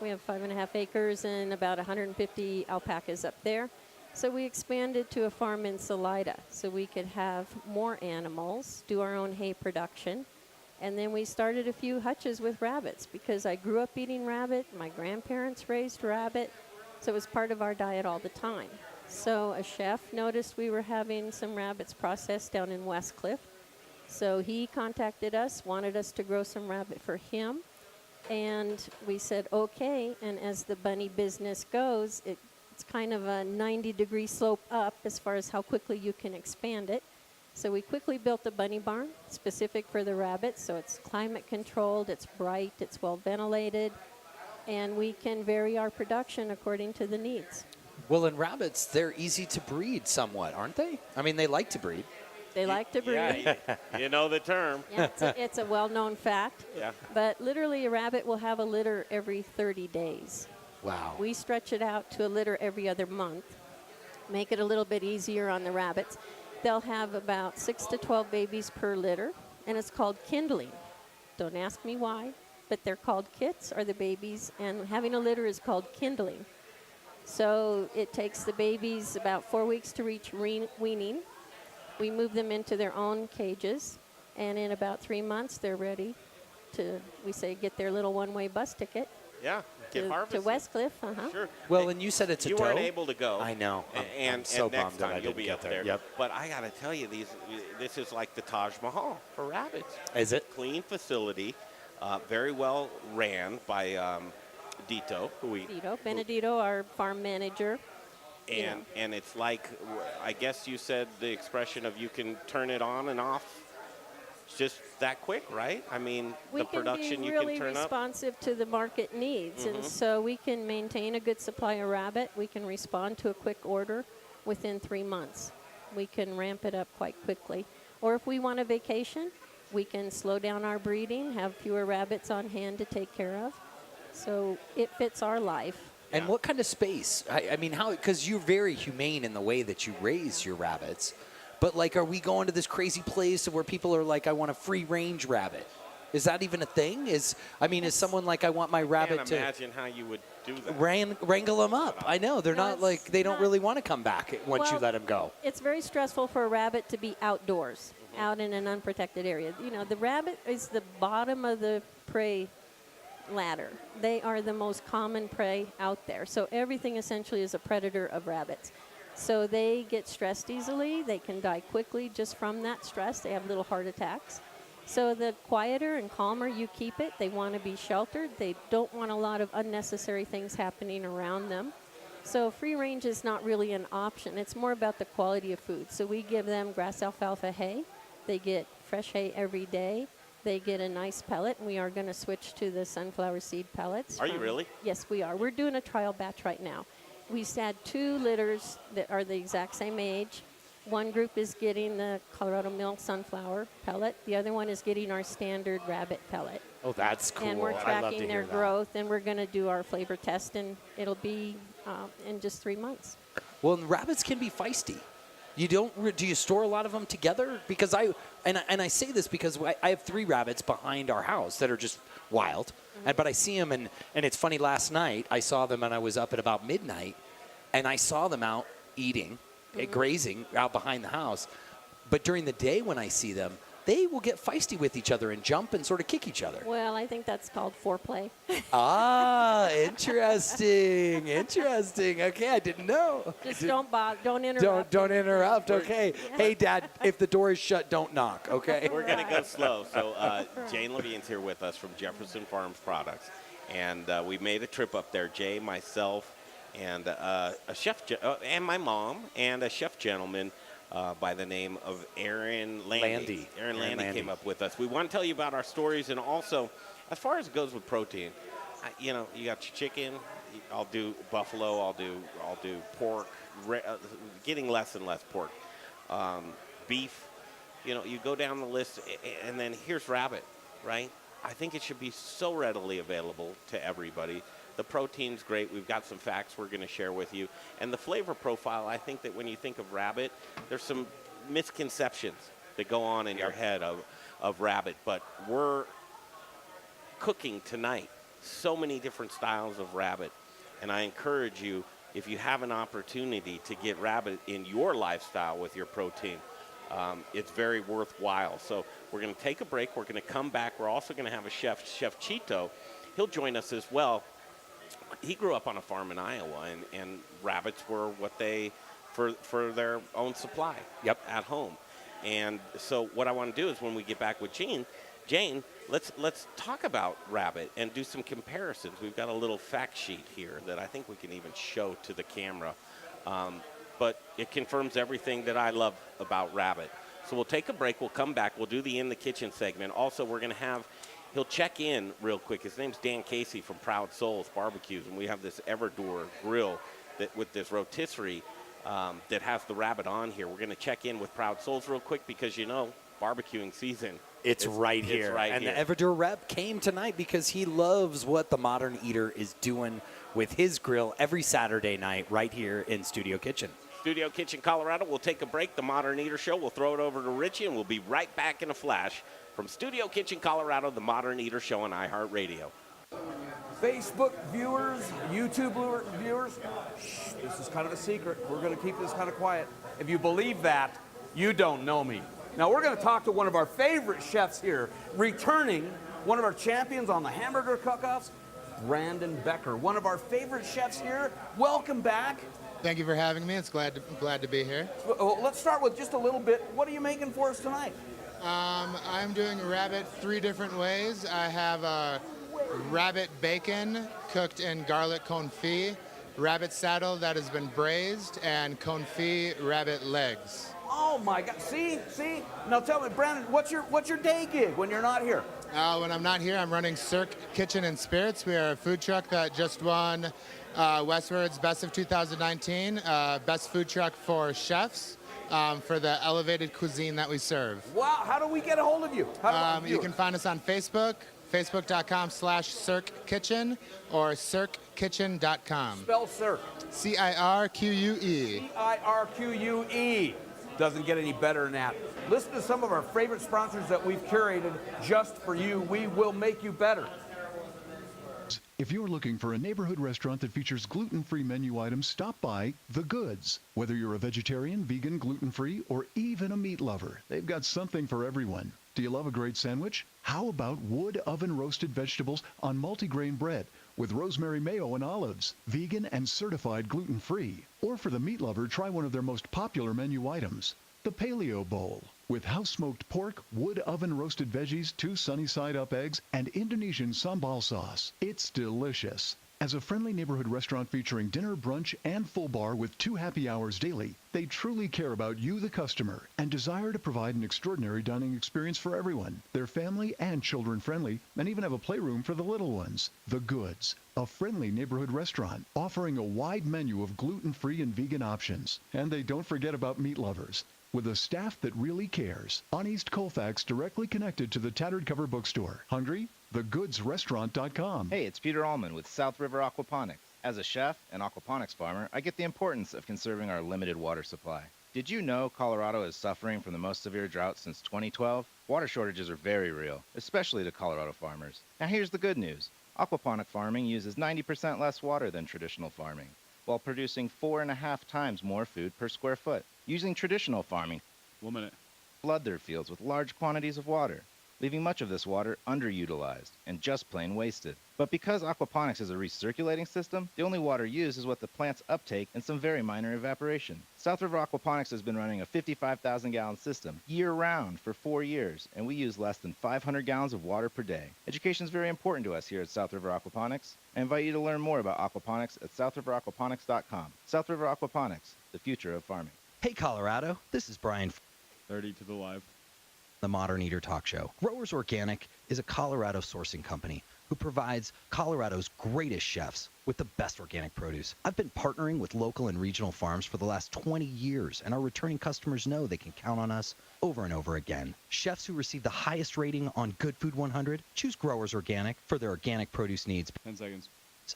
We have 5.5 acres and about 150 alpacas up there. So we expanded to a farm in Salida so we could have more animals, do our own hay production. And then we started a few hutches with rabbits because I grew up eating rabbit. My grandparents raised rabbit. So it was part of our diet all the time. So a chef noticed we were having some rabbits processed down in Westcliff. So he contacted us, wanted us to grow some rabbit for him. And we said, okay. And as the bunny business goes, it's kind of a 90-degree slope up as far as how quickly you can expand it. So we quickly built a bunny barn specific for the rabbits. So it's climate controlled, it's bright, it's well ventilated. And we can vary our production according to the needs.
Well, in rabbits, they're easy to breed somewhat, aren't they? I mean, they like to breed.
They like to breed.
Yeah, you know the term.
Yeah, it's a well-known fact.
Yeah.
But literally, a rabbit will have a litter every 30 days.
Wow.
We stretch it out to a litter every other month, make it a little bit easier on the rabbits. They'll have about 6 to 12 babies per litter, and it's called kindling. Don't ask me why. But they're called kits, or the babies, and having a litter is called kindling. So it takes the babies about 4 weeks to reach weaning. We move them into their own cages, and in about 3 months, they're ready to, we say, get their little one-way bus ticket.
Yeah, get harvested.
To Westcliff,
Sure.
Well, and you said it's a
You
doe.
weren't able to go.
I know.
And
I'm so
next
bummed that I
time you'll
didn't
be
get
up
there.
there.
Yep.
But I got to tell you, this is like the Taj Mahal for rabbits.
Is it?
Clean facility, very well ran by Dito,
Benedito, our farm manager.
And it's like, I guess you said the expression of you can turn it on and off just that quick, right? I mean,
we
the production
can be
you
really
can turn up.
responsive to the market needs, and so we can maintain a good supply of rabbit. We can respond to a quick order within 3 months. We can ramp it up quite quickly. Or if we want a vacation, we can slow down our breeding, have fewer rabbits on hand to take care of. So it fits our life.
And what kind of space? I mean, how? Because you're very humane in the way that you raise your rabbits. But, like, are we going to this crazy place where people are like, I want a free-range rabbit? Is that even a thing? Is someone like, I want my rabbit
Can't
to
imagine how you would do that.
wrangle them up? I know. They're not like, they don't really want to come back once you let them go.
It's very stressful for a rabbit to be outdoors, out in an unprotected area. You know, the rabbit is the bottom of the prey ladder. They are the most common prey out there. So everything essentially is a predator of rabbits. So they get stressed easily. They can die quickly just from that stress. They have little heart attacks. So the quieter and calmer you keep it, they want to be sheltered. They don't want a lot of unnecessary things happening around them. So free range is not really an option. It's more about the quality of food. So we give them grass alfalfa hay. They get fresh hay every day. They get a nice pellet, and we are going to switch to the sunflower seed pellets.
Are you really?
Yes, we are. We're doing a trial batch right now. We had 2 litters that are the exact same age. One group is getting the Colorado Mill sunflower pellet. The other one is getting our standard rabbit pellet.
Oh, that's cool.
And we're
I love to
tracking their
hear that.
growth, and we're going to do our flavor test, and it'll be in just 3 months.
Well, and rabbits can be feisty. You don't? Do you store a lot of them together? Because I say this because I have 3 rabbits behind our house that are just wild. But I see them, and it's funny. Last night I saw them, and I was up at about midnight, and I saw them out eating, grazing out behind the house. But during the day when I see them, they will get feisty with each other and jump and sort of kick each other.
Well, I think that's called foreplay.
Interesting. Interesting. Okay, I didn't know.
Just don't interrupt.
Don't interrupt. Okay. Hey, Dad, if the door is shut, don't knock. Okay.
We're going to go slow. So Jane Levene's here with us from Jefferson Farms Products. And we made a trip up there, Jay, myself, and a chef, and my mom, and a chef gentleman by the name of Aaron Landy. Aaron Landy came up with us. We want to tell you about our stories, and also, as far as it goes with protein, you got your chicken. I'll do buffalo. I'll do pork. Getting less and less pork. Beef. You go down the list, and then here's rabbit, right? I think it should be so readily available to everybody. The protein's great. We've got some facts we're going to share with you. And the flavor profile, I think that when you think of rabbit, there's some misconceptions that go on in your head of rabbit. But we're cooking tonight so many different styles of rabbit. And I encourage you, if you have an opportunity to get rabbit in your lifestyle with your protein, it's very worthwhile. So we're going to take a break. We're going to come back. We're also going to have a chef, Chef Chito. He'll join us as well. He grew up on a farm in Iowa, and rabbits were what they, for their own supply at home. And so what I want to do is when we get back with Jane, let's talk about rabbit and do some comparisons. We've got a little fact sheet here that I think we can even show to the camera. But it confirms everything that I love about rabbit. So we'll take a break. We'll come back. We'll do the In the Kitchen segment. Also, we're going to have, he'll check in real quick. His name's Dan Casey from Proud Souls Barbecues, and we have this Everdure grill that with this rotisserie that has the rabbit on here. We're going to check in with Proud Souls real quick because, barbecuing season.
It's right here. The Everdure rep came tonight because he loves what the Modern Eater is doing with his grill every Saturday night right here in Studio Kitchen.
Studio Kitchen, Colorado. We'll take a break. The Modern Eater Show. We'll throw it over to Richie, and we'll be right back in a flash from Studio Kitchen, Colorado, the Modern Eater Show on iHeartRadio.
Facebook viewers, YouTube viewers, this is kind of a secret. We're going to keep this kind of quiet. If you believe that, you don't know me. Now, we're going to talk to one of our favorite chefs here, returning one of our champions on the hamburger cook-offs, Brandon Becker, one of our favorite chefs here. Welcome back.
Thank you for having me. It's glad to be here.
Well, let's start with just a little bit. What are you making for us tonight?
I'm doing rabbit 3 different ways. I have rabbit bacon cooked in garlic confit rabbit saddle that has been braised, and confit rabbit legs.
Oh my God! See. Now tell me, Brandon, what's your day gig when you're not here?
When I'm not here, I'm running Cirque Kitchen and Spirits. We are a food truck that just won Westward's Best of 2019, Best Food Truck for Chefs for the elevated cuisine that we serve.
Wow! How do we get a hold of you?
You can find us on Facebook, facebook.com/Cirque Kitchen or cirquekitchen.com.
Spell Cirque.
CIRQUE.
CIRQUE. Doesn't get any better than that. Listen to some of our favorite sponsors that we've curated just for you. We will make you better.
If you're looking for a neighborhood restaurant that features gluten-free menu items, stop by The Goods. Whether you're a vegetarian, vegan, gluten-free, or even a meat lover, they've got something for everyone. Do you love a great sandwich? How about wood oven roasted vegetables on multigrain bread with rosemary mayo and olives, vegan and certified gluten-free? Or for the meat lover, try one of their most popular menu items, the Paleo Bowl, with house-smoked pork, wood oven roasted veggies, 2 sunny-side-up eggs, and Indonesian sambal sauce. It's delicious. As a friendly neighborhood restaurant featuring dinner, brunch, and full bar with 2 happy hours daily, they truly care about you, the customer, and desire to provide an extraordinary dining experience for everyone. They're family and children-friendly, and even have a playroom for the little ones. The Goods, a friendly neighborhood restaurant offering a wide menu of gluten-free and vegan options. And they don't forget about meat lovers, with a staff that really cares. On East Colfax, directly connected to the Tattered Cover Bookstore. Hungry? TheGoodsRestaurant.com.
Hey, it's Peter Allman with South River Aquaponics. As a chef and aquaponics farmer, I get the importance of conserving our limited water supply. Did you know Colorado is suffering from the most severe drought since 2012? Water shortages are very real, especially to Colorado farmers. Now here's the good news. Aquaponic farming uses 90% less water than traditional farming, while producing 4.5 times more food per square foot. Using traditional farming, flood their fields with large quantities of water, leaving much of this water underutilized and just plain wasted. But because aquaponics is a recirculating system, the only water used is what the plants uptake and some very minor evaporation. South River Aquaponics has been running a 55,000-gallon system year-round for 4 years, and we use less than 500 gallons of water per day. Education is very important to us here at South River Aquaponics. I invite you to learn more about aquaponics at southriveraquaponics.com. South River Aquaponics, the future of farming.
Hey, Colorado, this is Brian.
30 to the live.
The Modern Eater Talk Show. Growers Organic is a Colorado sourcing company who provides Colorado's greatest chefs with the best organic produce. I've been partnering with local and regional farms for the last 20 years, and our returning customers know they can count on us over and over again. Chefs who receive the highest rating on Good Food 100 choose Growers Organic for their organic produce needs.
10 seconds.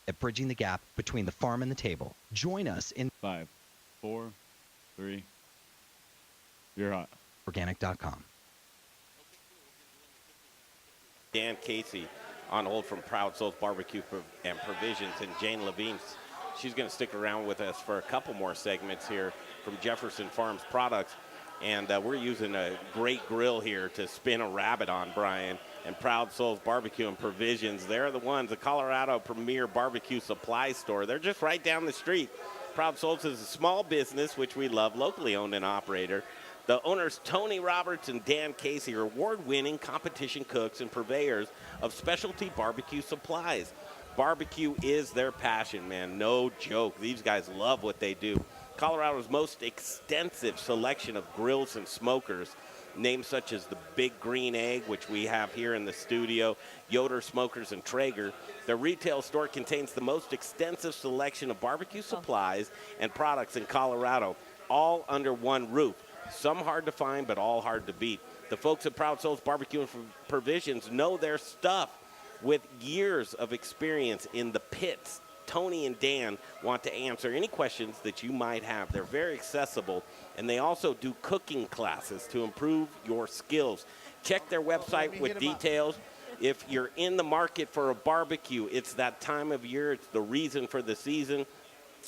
At bridging the gap between the farm and the table. Join us in
5, 4, 3. You're hot.
Organic.com.
Dan Casey on hold from Proud Souls Barbecue and Provisions, and Jane Levene, she's going to stick around with us for a couple more segments here from Jefferson Farms Products. And we're using a great grill here to spin a rabbit on, Brian. And Proud Souls Barbecue and Provisions, they're the ones, the Colorado premier barbecue supply store. They're just right down the street. Proud Souls is a small business, which we love, locally owned and operator. The owners, Tony Roberts and Dan Casey, are award-winning competition cooks and purveyors of specialty barbecue supplies. Barbecue is their passion, man. No joke. These guys love what they do. Colorado's most extensive selection of grills and smokers, names such as the Big Green Egg, which we have here in the studio, Yoder Smokers, and Traeger. Their retail store contains the most extensive selection of barbecue supplies and products in Colorado, all under one roof. Some hard to find, but all hard to beat. The folks at Proud Souls Barbecue and Provisions know their stuff. With years of experience in the pits, Tony and Dan want to answer any questions that you might have. They're very accessible, and they also do cooking classes to improve your skills. Check their website with details. If you're in the market for a barbecue, it's that time of year. It's the reason for the season.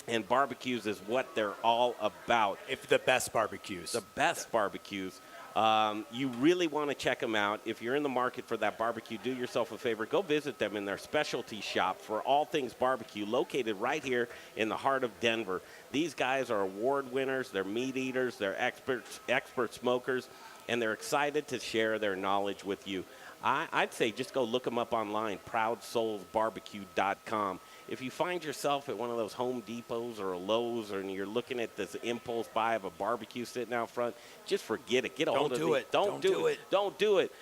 And barbecues is what they're all about.
If the best barbecues.
The best barbecues. You really want to check them out. If you're in the market for that barbecue, do yourself a favor. Go visit them in their specialty shop for all things barbecue, located right here in the heart of Denver. These guys are award winners. They're meat eaters. They're expert smokers, and they're excited to share their knowledge with you. I'd say just go look them up online, ProudSoulsBarbecue.com. if you find yourself at one of those Home Depots or a Lowe's, and you're looking at this impulse buy of a barbecue sitting out front, just forget it. Get a hold of it. Don't do it. Don't do it.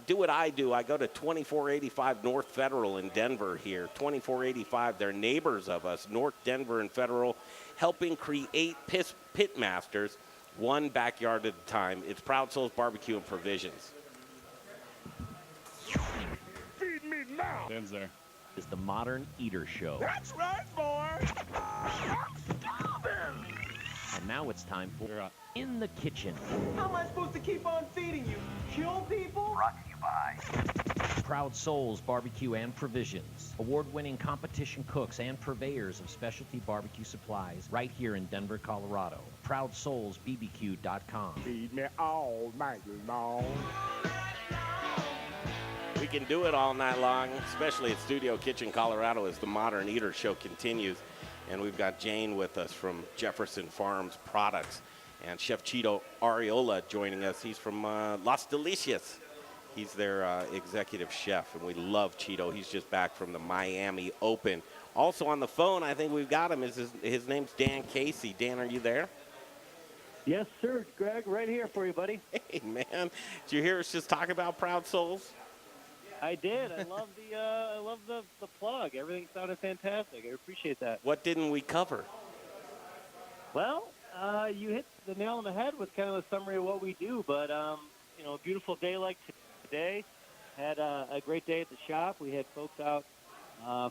Do what I do. I go to 2485 North Federal in Denver here. 2485, they're neighbors of us, North Denver and Federal, helping create pit masters, one backyard at a time. It's Proud Souls Barbecue and Provisions.
Feed me now.
Dan's there.
Is the Modern Eater Show.
That's right, boys. I'm starving.
And now it's time for In the Kitchen.
How am I supposed to keep on feeding you? Kill people?
Brought to you by Proud Souls Barbecue and Provisions. Award-winning competition cooks and purveyors of specialty barbecue supplies right here in Denver, Colorado. ProudSoulsBBQ.com.
Feed me all night long.
We can do it all night long, especially at Studio Kitchen, Colorado, as the Modern Eater Show continues. And we've got Jane with us from Jefferson Farms Products, and Chef Chito Arreola joining us. He's from Las Delicias. He's their executive chef, and we love Chito. He's just back from the Miami Open. Also on the phone, I think we've got him. His name's Dan Casey. Dan, are you there?
Yes, sir, Greg. Right here for you, buddy.
Hey, man. Did you hear us just talk about Proud Souls?
I did. I love the plug. Everything sounded fantastic. I appreciate that.
What didn't we cover?
Well, you hit the nail on the head with kind of a summary of what we do. But a beautiful day like today. Had a great day at the shop. We had folks out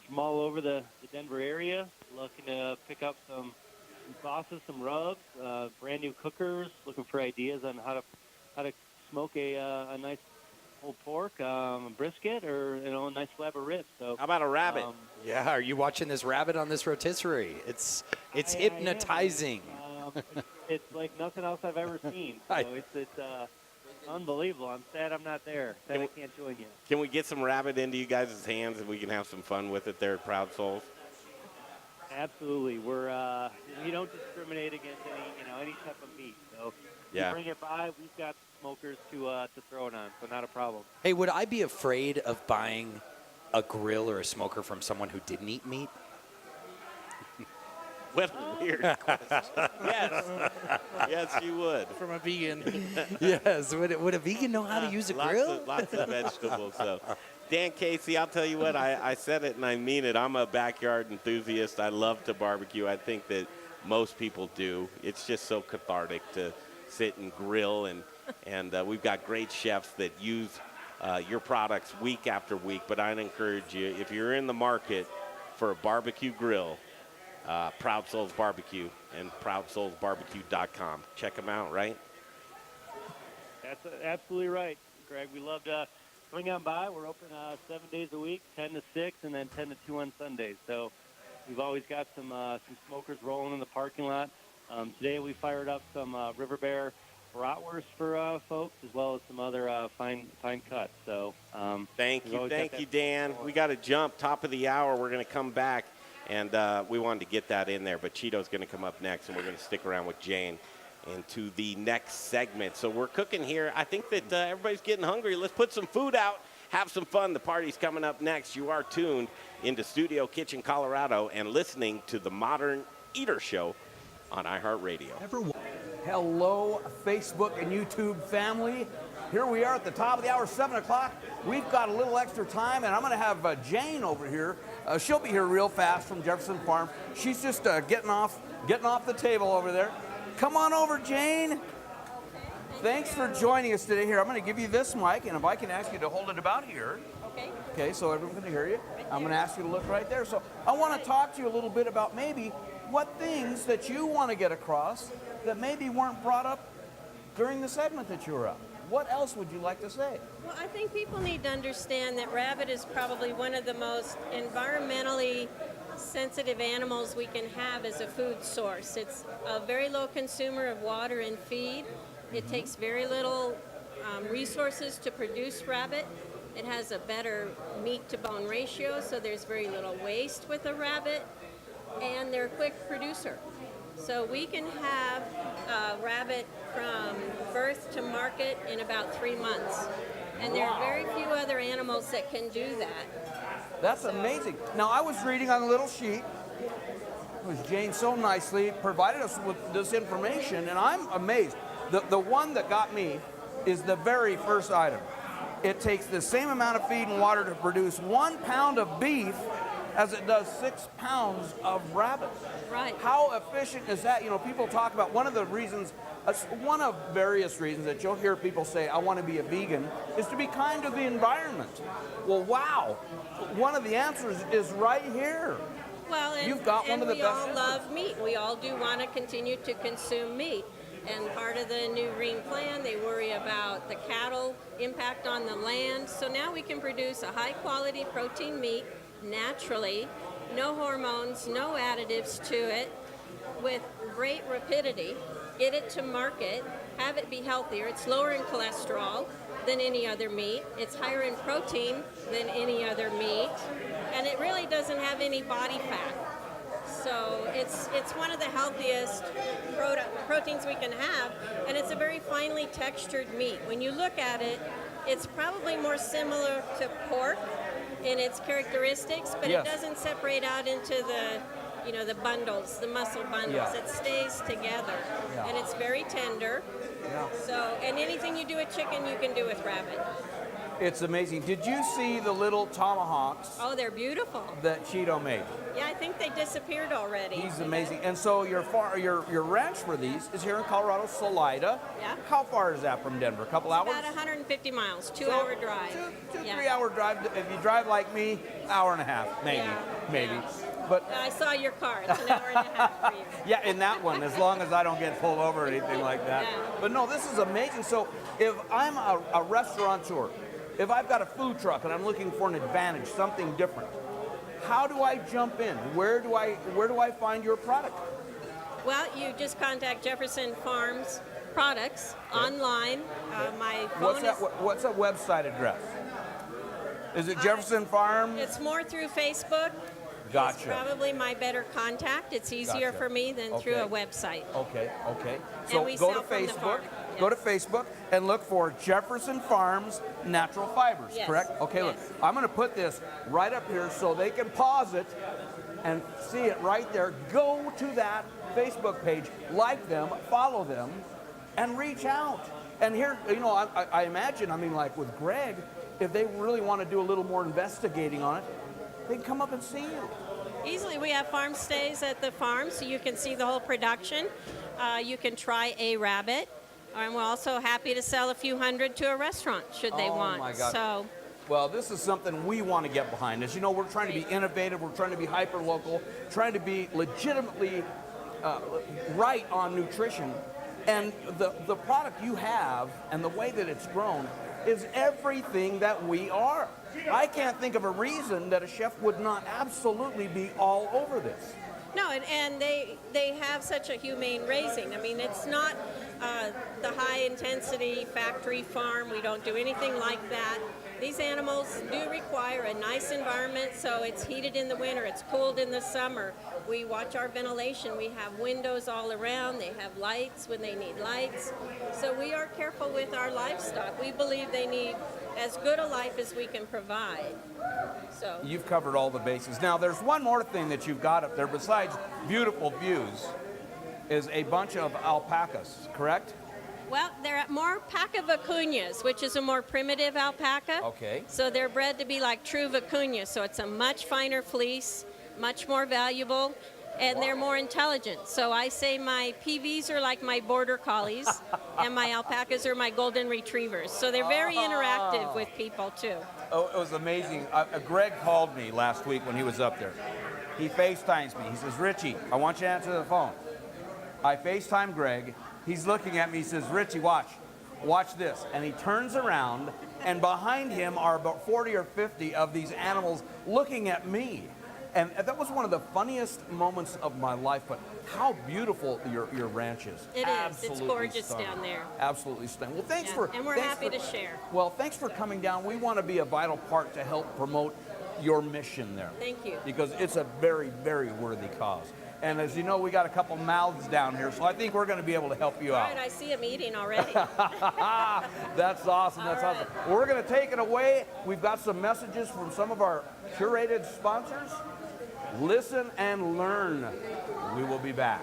from all over the Denver area looking to pick up some sauces, some rubs, brand new cookers, looking for ideas on how to smoke a nice pulled pork, a brisket, or a nice slab of ribs. So
how about a rabbit?
Yeah, are you watching this rabbit on this rotisserie? It's hypnotizing.
It's like nothing else I've ever seen. So it's unbelievable. I'm sad I'm not there. Sad I can't join you.
Can we get some rabbit into you guys' hands and we can have some fun with it there at Proud Souls?
Absolutely. We don't discriminate against any type of meat. So
yeah.
You bring it by, we've got smokers to throw it on, so not a problem.
Hey, would I be afraid of buying a grill or a smoker from someone who didn't eat meat?
What a weird question. Yes, you would.
From a vegan.
Yes. Would a vegan know how to use a grill?
Lots of vegetables. So, Dan Casey, I'll tell you what, I said it and I mean it. I'm a backyard enthusiast. I love to barbecue. I think that most people do. It's just so cathartic to sit and grill, and we've got great chefs that use your products week after week. But I'd encourage you, if you're in the market for a barbecue grill, Proud Souls Barbecue and ProudSoulsBarbecue.com. Check them out, right?
That's absolutely right, Greg. We love to swing on by. We're open 7 days a week, 10 to 6, and then 10 to 2 on Sundays. So we've always got some smokers rolling in the parking lot. Today we fired up some River Bear bratwurst for folks, as well as some other fine cuts. So
thank you, Dan. We got to jump. Top of the hour. We're going to come back, and we wanted to get that in there. But Chito's going to come up next, and we're going to stick around with Jane into the next segment. So we're cooking here. I think that everybody's getting hungry. Let's put some food out. Have some fun. The party's coming up next. You are tuned into Studio Kitchen, Colorado, and listening to the Modern Eater Show on iHeartRadio.
Hello, Facebook and YouTube family. Here we are at the top of the hour, 7 o'clock. We've got a little extra time, and I'm going to have Jane over here. She'll be here real fast from Jefferson Farm. She's just getting off the table over there. Come on over, Jane. Thanks for joining us today. Here, I'm going to give you this mic, and if I can ask you to hold it about here.
Okay.
Okay, so everyone can hear you. I'm going to ask you to look right there. So I want to talk to you a little bit about maybe what things that you want to get across that maybe weren't brought up during the segment that you were up. What else would you like to say?
Well, I think people need to understand that rabbit is probably one of the most environmentally sensitive animals we can have as a food source. It's a very low consumer of water and feed. It takes very little resources to produce rabbit. It has a better meat-to-bone ratio, so there's very little waste with a rabbit, and they're a quick producer. So we can have a rabbit from birth to market in about 3 months. And there are very few other animals that can do that.
That's amazing. Now, I was reading on a little sheet, which Jane so nicely provided us with this information, and I'm amazed. The one that got me is the very first item. It takes the same amount of feed and water to produce 1 pound of beef as it does 6 pounds of rabbit.
Right.
How efficient is that? You know, people talk about one of the reasons, one of various reasons that you'll hear people say, I want to be a vegan, is to be kind to the environment. Well, wow. One of the answers is right here.
Well, and,
You've got one of the
we
best
all love meat. We all do want to continue to consume meat. And part of the new green plan, they worry about the cattle impact on the land. So now we can produce a high quality protein meat naturally, no hormones, no additives to it, with great rapidity, get it to market, have it be healthier. It's lower in cholesterol than any other meat. It's higher in protein than any other meat. And it really doesn't have any body fat. So it's one of the healthiest proteins we can have, and it's a very finely textured meat. When you look at it, it's probably more similar to pork in its characteristics, but
Yes.
it doesn't separate out into the bundles, the muscle bundles.
Yeah.
It stays together,
Yeah.
and it's very tender.
Yeah.
So, and anything you do with chicken, you can do with rabbit.
It's amazing. Did you see the little tomahawks
Oh, they're beautiful.
that Chito made?
Yeah, I think they disappeared already.
He's amazing. And so your ranch for these is here in Colorado, Salida.
Yeah.
How far is that from Denver? A couple hours?
About 150 miles, 2-hour drive.
Two,
Yeah.
3-hour drive. If you drive like me, hour and a half, maybe,
Yeah.
maybe.
Yeah.
But
I saw your car. It's an hour and a half for you.
yeah, in that one, as long as I don't get pulled over or anything like that.
Yeah.
But no, this is amazing. So if I'm a restaurateur, if I've got a food truck and I'm looking for an advantage, something different, how do I jump in? Where do I find your product?
Well, you just contact Jefferson Farms Products online. My phone
What's that website address? Is it Jefferson Farm?
It's more through Facebook.
Gotcha.
It's probably my better contact. It's easier
Gotcha.
for me than through a
Okay.
website.
Okay.
And
So
we
go to
sell from the
Facebook.
farm.
Go to Facebook and look for Jefferson Farms Natural Fibers.
Yes.
Correct? Okay. Look,
Yes.
I'm going to put this right up here so they can pause it and see it right there. Go to that Facebook page, like them, follow them, and reach out. And here, I imagine, like with Greg, if they really want to do a little more investigating on it, they can come up and see you.
Easily, we have farm stays at the farm, so you can see the whole production. You can try a rabbit, and we're also happy to sell a few hundred to a restaurant should they want.
Oh my God.
So,
Well, this is something we want to get behind. As you know, we're trying to be innovative. We're trying to be hyper-local, trying to be legitimately right on nutrition. And the product you have and the way that it's grown is everything that we are. I can't think of a reason that a chef would not absolutely be all over this.
no, and they have such a humane raising. I mean, it's not the high-intensity factory farm. We don't do anything like that. These animals do require a nice environment, so it's heated in the winter, it's cooled in the summer. We watch our ventilation. We have windows all around. They have lights when they need lights. So we are careful with our livestock. We believe they need as good a life as we can provide. So
You've covered all the bases. Now, there's one more thing that you've got up there besides beautiful views, is a bunch of alpacas, correct?
well, they're more paca vicuñas, which is a more primitive alpaca.
Okay.
So they're bred to be like true vicuña. So it's a much finer fleece, much more valuable, and they're more intelligent. So I say my PVs are like my border collies, and my alpacas are my golden retrievers. So they're very interactive with people too.
Oh, it was amazing. Greg called me last week when he was up there. He FaceTimes me. He says, Richie, I want you to answer the phone. I FaceTime Greg. He's looking at me. He says, Richie, watch this. And he turns around, and behind him are about 40 or 50 of these animals looking at me. And that was one of the funniest moments of my life. But how beautiful your ranch is.
It is.
Absolutely
It's gorgeous
stunning.
down there.
Absolutely stunning. Well, thanks
Yeah,
for...
and we're
thanks
happy
for-
to share.
Well, thanks for coming down. We want to be a vital part to help promote your mission there.
Thank you.
Because it's a very, very worthy cause. And as you know, we got a couple mouths down here, so I think we're going to be able to help you
All
out.
right, I see a meeting already.
That's awesome. That's awesome. Well, we're going to take it away. We've got some messages from some of our curated sponsors. Listen and learn. We will be back.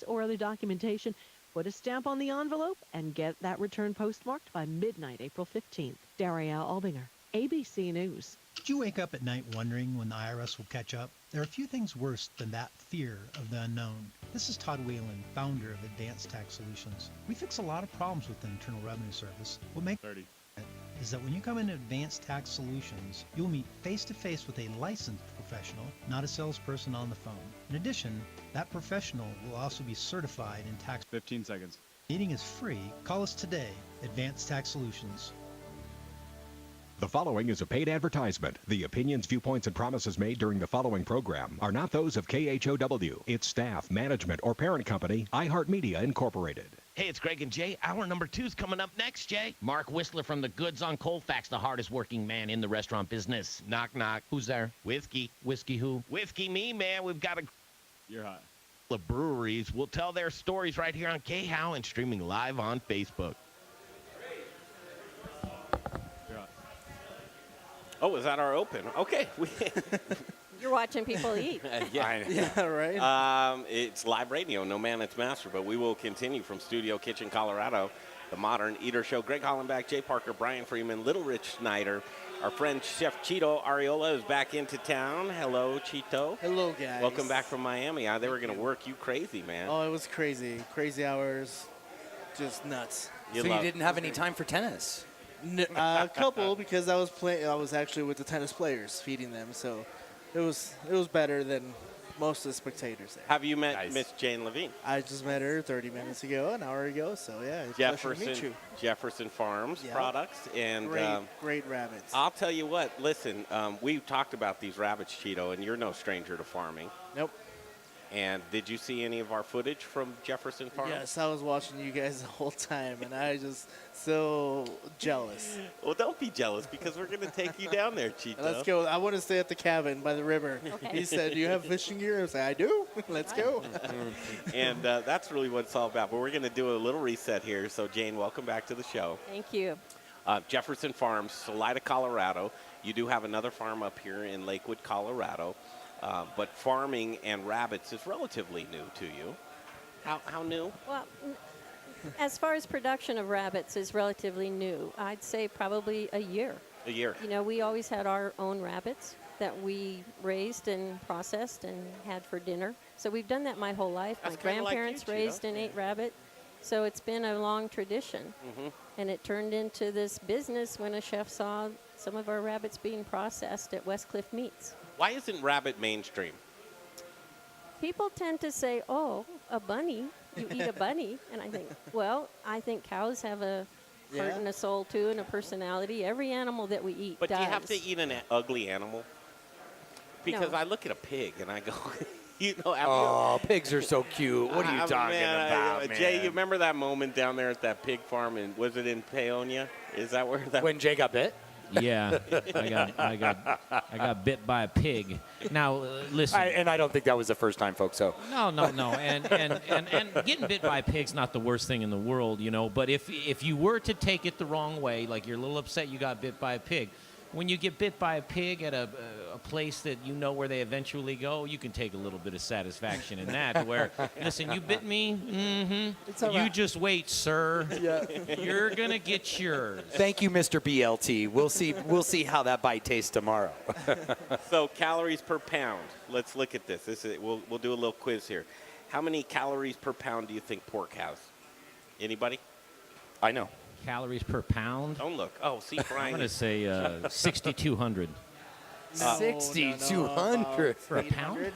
Or other documentation, put a stamp on the envelope and get that return postmarked by midnight, April 15th. Daria Albinger, ABC News.
Did you wake up at night wondering when the IRS will catch up? There are few things worse than that fear of the unknown. This is Todd Whalen, founder of Advanced Tax Solutions. We fix a lot of problems with the Internal Revenue Service. What makes it is that when you come into Advanced Tax Solutions, you'll meet face-to-face with a licensed professional, not a salesperson on the phone. In addition, that professional will also be certified in tax.
15 seconds.
Meeting is free. Call us today. Advanced Tax Solutions.
The following is a paid advertisement. The opinions, viewpoints, and promises made during the following program are not those of KHOW, its staff, management, or parent company, iHeartMedia Incorporated.
Hey, it's Greg and Jay. Hour number 2's coming up next, Jay. Mark Whistler from the Goods on Colfax, the hardest working man in the restaurant business. Knock, knock. Who's there? Whiskey. Whiskey who? Whiskey me, man. We've got a...
You're hot.
The breweries will tell their stories right here on KHOW and streaming live on Facebook.
Oh, is that our open? Okay.
You're watching people eat.
Yeah,
right.
It's live radio, no man, it's master. But we will continue from Studio Kitchen, Colorado, the Modern Eater Show. Greg Hollenbach, Jay Parker, Brian Freeman, Little Rich Snyder. Our friend Chef Chito Arreola is back into town. Hello, Chito.
Hello, guys.
Welcome back from Miami. They were going to work you crazy, man.
Oh, it was crazy. Crazy hours. Just nuts.
So you didn't have any time for tennis?
A couple, because I was playing. I was actually with the tennis players, feeding them. So it was better than most of the spectators there.
Have you met Miss Jane Levene?
I just met her 30 minutes ago, an hour ago. So yeah, it's a pleasure to meet you.
Jefferson Farms products and
great rabbits.
I'll tell you what. Listen, we've talked about these rabbits, Chito, and you're no stranger to farming.
Nope.
And did you see any of our footage from Jefferson Farms?
Yes, I was watching you guys the whole time, and I just so jealous.
Well, don't be jealous, because we're going to take you down there, Chito.
Let's go. I want to stay at the cabin by the river. Okay. He said, "Do you have fishing gear?" I said, "I do." Let's go.
And that's really what it's all about. But we're going to do a little reset here. So, Jane, welcome back to the show.
Thank you.
Jefferson Farms, Salida, Colorado. You do have another farm up here in Lakewood, Colorado. But farming and rabbits is relatively new to you. How new?
Well, as far as production of rabbits is relatively new, I'd say probably a year.
A year.
You know, we always had our own rabbits that we raised and processed and had for dinner. So we've done that my whole life.
That's
my
like
grandparents
you,
raised and ate rabbit. So it's been a long tradition.
Mm-hmm.
And it turned into this business when a chef saw some of our rabbits being processed at Westcliff Meats.
Why isn't rabbit mainstream?
People tend to say, "Oh, a bunny, you eat a bunny." And I think, well, I think cows have a heart and a soul too, and a personality. Every animal that we eat
But
does.
do you have to eat an ugly animal? Because
No.
I look at a pig and I go,
Pigs are so cute. What are you talking about, man?
Jay, you remember that moment down there at that pig farm? And was it in Paonia? Is that where that?
When Jay got bit?
Yeah, I got bit by a pig. Now, listen.
And I don't think that was the first time, folks. So
No. And getting bit by a pig's not the worst thing in the world, you know. But if you were to take it the wrong way, like you're a little upset you got bit by a pig, when you get bit by a pig at a place that you know where they eventually go, you can take a little bit of satisfaction in that. Where, listen, you bit me,
all
you
right.
just wait, sir.
Yeah.
You're gonna get yours.
thank you, Mr. BLT. We'll see how that bite tastes tomorrow.
So calories per pound. Let's look at this. We'll do a little quiz here. How many calories per pound do you think pork has? Anybody?
I know.
Calories per pound?
Don't look. Oh, see, Brian.
I'm gonna say 6,200.
6,200
for a pound.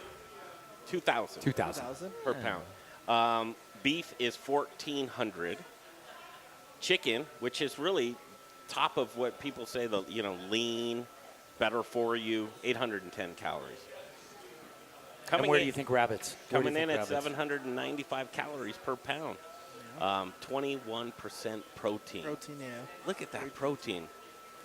2,000.
2,000
per pound. Beef is 1,400. Chicken, which is really top of what people say, lean, better for you, 810 calories.
And where do you think rabbits?
Coming in at 795 calories per pound. 21% protein.
Protein, yeah.
Look at that protein.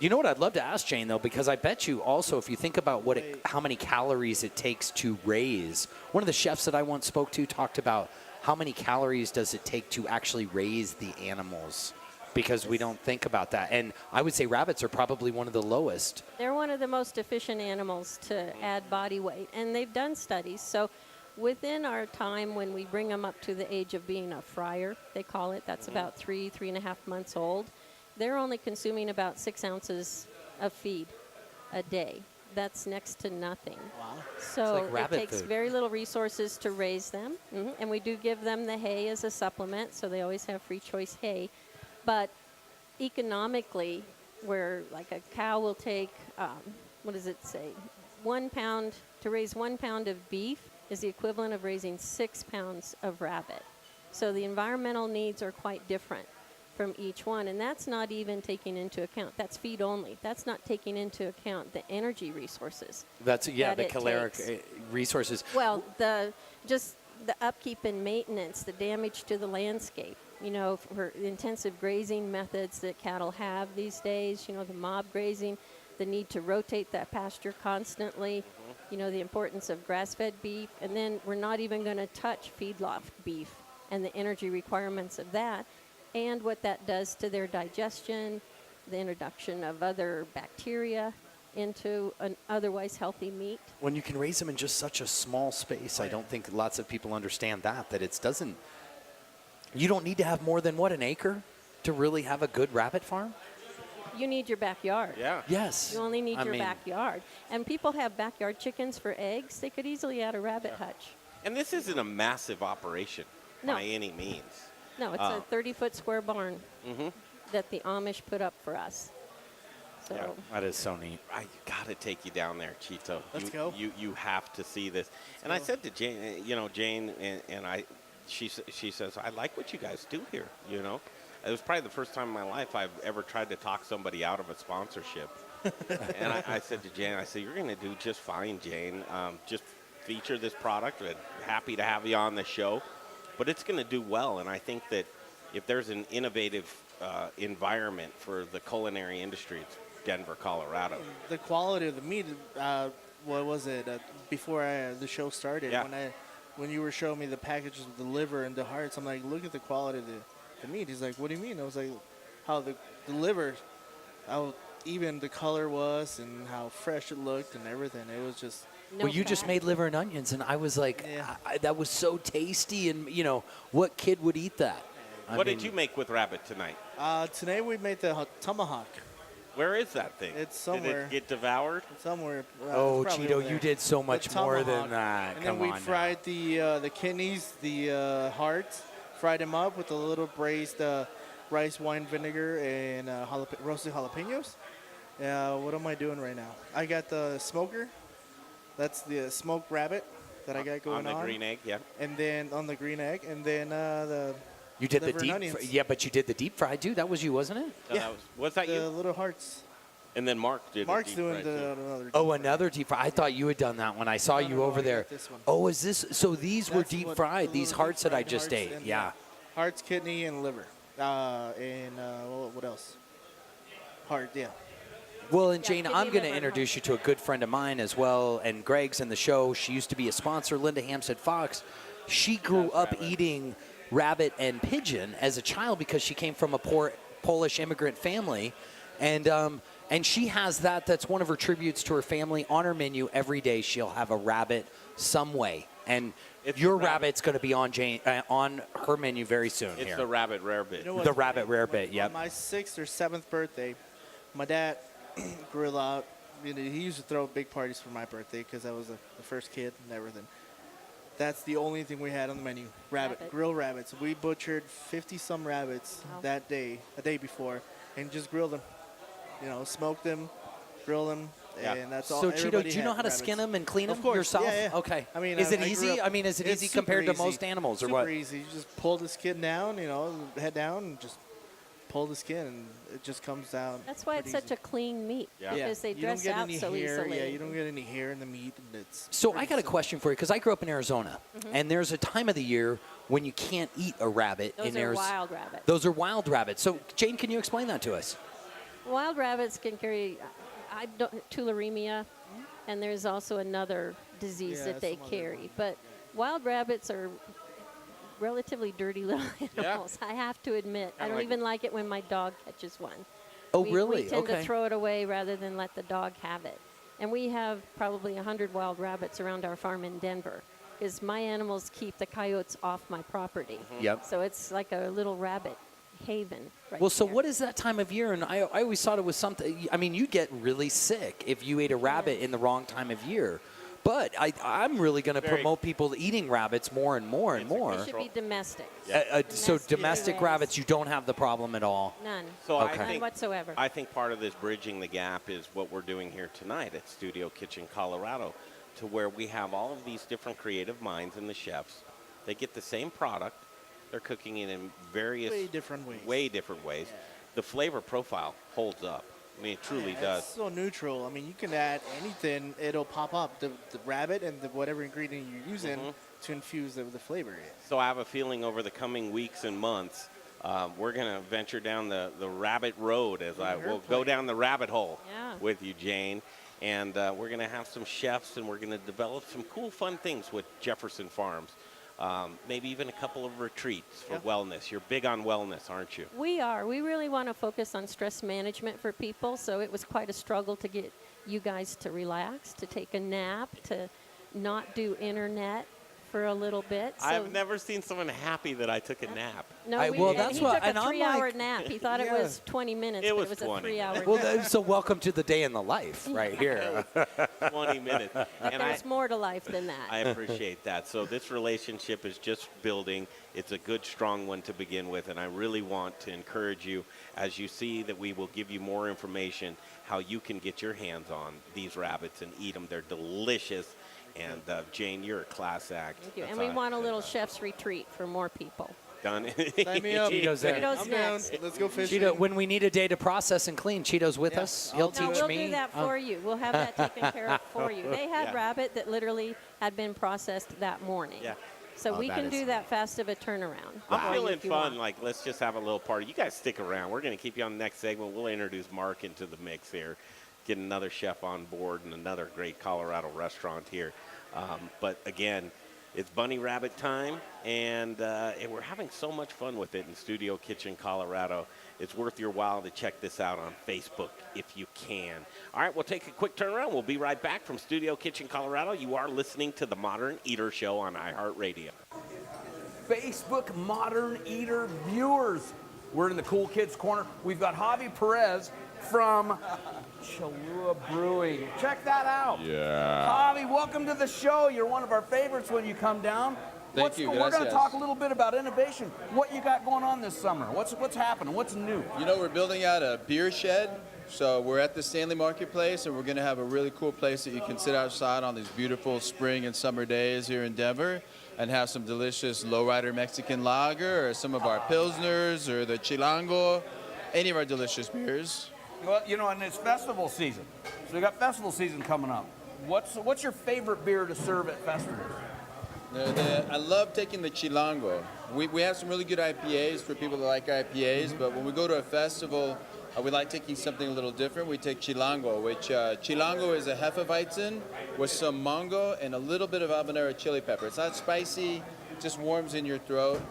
You know what I'd love to ask Jane, though, because I bet you also, if you think about how many calories it takes to raise, one of the chefs that I once spoke to talked about how many calories does it take to actually raise the animals, because we don't think about that. And I would say rabbits are probably one of the lowest.
They're one of the most efficient animals to add body weight, and they've done studies. So within our time when we bring them up to the age of being a fryer, they call it, that's about 3.5 months old, they're only consuming about 6 ounces of feed a day. That's next to nothing.
Wow.
So
like
it takes very little resources to raise them. And we do give them the hay as a supplement, so they always have free choice hay. But economically, where like a cow will take, what does it say? 1 pound, to raise 1 pound of beef is the equivalent of raising 6 pounds of rabbit. So the environmental needs are quite different from each one, and that's not even taking into account, that's feed only. That's not taking into account the energy resources.
That's, yeah,
that
the caloric resources.
Well, just the upkeep and maintenance, the damage to the landscape, you know, for intensive grazing methods that cattle have these days, you know, the mob grazing, the need to rotate that pasture constantly, you know, the importance of grass-fed beef, and then we're not even going to touch feedlot beef and the energy requirements of that, and what that does to their digestion, the introduction of other bacteria into an otherwise healthy meat.
When you can raise them in just such a small space, I don't think lots of people understand that it doesn't, you don't need to have more than, what, an acre to really have a good rabbit farm?
You need your backyard.
Yeah.
Yes.
You only need your backyard. And people have backyard chickens for eggs. They could easily add a rabbit hutch.
And this isn't a massive operation by any means.
No, it's a 30-foot square barn that the Amish put up for us. So
yeah, that is so neat.
I got to take you down there, Chito.
Let's go.
You have to see this. And I said to Jane, you know, Jane and I, she says, I like what you guys do here, you know. It was probably the first time in my life I've ever tried to talk somebody out of a sponsorship. And I said to Jane, I said, you're going to do just fine, Jane. Just feature this product. We're happy to have you on the show. But it's going to do well. And I think that if there's an innovative environment for the culinary industry, it's Denver, Colorado.
The quality of the meat, what was it, before the show started, when you were showing me the packages of the liver and the hearts, I'm like, look at the quality of the meat. He's like, what do you mean? I was like, how the liver, how even the color was and how fresh it looked and everything. It was just...
Well, you just made liver and onions, and I was like, that was so tasty, and, you know, what kid would eat that?
What did you make with rabbit tonight?
Today we made the tomahawk.
Where is that thing?
It's somewhere.
Did it get devoured?
Somewhere.
Oh, Chito, you did so much more than that.
And then we fried the kidneys, the hearts, fried them up with a little braised rice wine vinegar and roasted jalapenos. What am I doing right now? I got the smoker. That's the smoked rabbit that I got going on.
On the green egg, yeah.
And then on the green egg, and then the
You did the
liver and
deep
onions.
yeah, but you did the deep fried, too. That was you, wasn't it?
No,
Yeah.
Was that you?
The little hearts.
And then Mark did
Mark's
the deep
doing
fried, too.
another.
Oh, another deep fry. I thought you had done that when I saw you over
I
there.
got this one.
Oh, is this? So these were
That's
deep
what-
fried,
the
these
little
hearts that I
deep-fried
just
hearts
ate.
and,
Yeah.
Hearts, kidney, and liver. What else? Heart, yeah.
Well, and Jane,
kidney,
I'm going
liver,
to introduce you to a good friend of mine as well, and Greg's in the show. She used to be a sponsor, Linda Hampstead Fox. She grew up eating rabbit and pigeon as a child because she came from a poor Polish immigrant family, and she has that. That's one of her tributes to her family. On her menu every day, she'll have a rabbit some way, and your rabbit's going to be on on her menu very soon.
It's
here.
the rabbit rare bit.
You know what?
The rabbit rare bit. Yep.
On my 6th or 7th birthday, my dad grew out. You know, he used to throw big parties for my birthday because I was the first kid and everything. That's the only thing we had on the menu. Rabbit. Grilled rabbits. We butchered 50-some rabbits that day, a day before, and just grilled them. You know, smoked them, grilled them, and that's all.
So, Chito,
Everybody
do you know
had
how to
rabbits.
skin them and clean them
Of course,
yourself?
yeah.
Okay.
I mean,
is it
I grew
easy?
up-
I mean, is it
it's
easy compared to
super
most
easy.
animals, or
Super
what?
easy. You just pull the skin down, you know, head down, and just pull the skin, and it just comes down.
that's why it's such a clean meat, because they
you don't
dress
get
out
any
so
hair.
easily.
Yeah, you don't get any hair in the meat, and it's.
So I got a question for you because I grew up in Arizona, and there's a time of the year when you can't eat a rabbit
Those
in
are
Arizona.
wild rabbits.
Those are wild rabbits. So Jane, can you explain that to us?
Wild rabbits can carry tularemia, and there's also another disease that they carry. But wild rabbits are relatively dirty little animals, I have to admit. I don't even like it when my dog catches one.
Oh,
we
really?
tend to throw it away rather than let the dog have it. And we have probably 100 wild rabbits around our farm in Denver, because my animals keep the coyotes off my property.
Yep.
So it's like a little rabbit haven. Right
Well, so
there.
what is that time of year? And I always thought it was something. I mean, you get really sick if you ate a rabbit in the wrong time of year. But I'm really going to promote people eating rabbits more and more and more.
They should be domestic.
So domestic rabbits, you don't have the problem at all.
None.
So
None whatsoever.
I think part of this bridging the gap is what we're doing here tonight at Studio Kitchen Colorado, to where we have all of these different creative minds and the chefs. They get the same product. They're cooking it in various
Way different ways.
Yeah. The flavor profile holds up. I mean, it truly does.
It's so neutral. I mean, you can add anything, it'll pop up. The rabbit and whatever ingredient you're using to infuse the flavor in.
So I have a feeling over the coming weeks and months, we're going to venture down the rabbit road, as I will go down the rabbit hole with you, Jane. And we're going to have some chefs, and we're going to develop some cool, fun things with Jefferson Farms. Maybe even a couple of retreats for wellness. You're big on wellness, aren't you?
We are. We really want to focus on stress management for people, so it was quite a struggle to get you guys to relax, to take a nap, to not do internet for a little bit. So
I've never seen someone happy that I took a nap.
No, he took a 3-hour nap. He thought it was 20 minutes, but it was
20.
a 3-hour
Well,
nap.
so welcome to the day in the life right here.
20 minutes. And
There's more to life than that.
I appreciate that. So this relationship is just building. It's a good, strong one to begin with, and I really want to encourage you, as you see that we will give you more information, how you can get your hands on these rabbits and eat them. They're delicious. And Jane, you're a class act.
Thank you. And we want a little chef's retreat for more people.
Done.
Sign me up.
Cheeto's there.
Cheeto's
I'm down.
next.
Let's go fishing.
Cheeto, when we need a day to process and clean, Cheeto's with us. He'll teach
we'll
me.
do that for you. We'll have that taken care of for you. They had rabbit that literally had been processed that morning.
Yeah.
So we can do that fast of a turnaround.
I'm feeling fun. Like, let's just have a little party. You guys stick around. We're going to keep you on the next segment. We'll introduce Mark into the mix here, get another chef on board and another great Colorado restaurant here. But again, it's Bunny Rabbit time, and we're having so much fun with it in Studio Kitchen Colorado. It's worth your while to check this out on Facebook if you can. All right, we'll take a quick turnaround. We'll be right back from Studio Kitchen Colorado. You are listening to the Modern Eater Show on iHeartRadio.
Facebook Modern Eater viewers, we're in the Cool Kids Corner. We've got Javi Perez from Cheluna Brewing. Check that out.
Yeah.
Javi, welcome to the show. You're one of our favorites when you come down.
Thank you.
We're going to
Gracias.
talk a little bit about innovation. What you got going on this summer? What's happening? What's new?
You know, we're building out a beer shed. So we're at the Stanley Marketplace, and we're going to have a really cool place that you can sit outside on these beautiful spring and summer days here in Denver and have some delicious lowrider Mexican lager or some of our Pilsners or the Chilango, any of our delicious beers.
Well, you know, and it's festival season. So we got festival season coming up. What's your favorite beer to serve at festivals?
I love taking the Chilango. We have some really good IPAs for people that like IPAs, but when we go to a festival, we like taking something a little different. We take Chilango, which Chilango is a Hefeweizen with some mango and a little bit of habanero chili pepper. It's not spicy, just warms in your throat.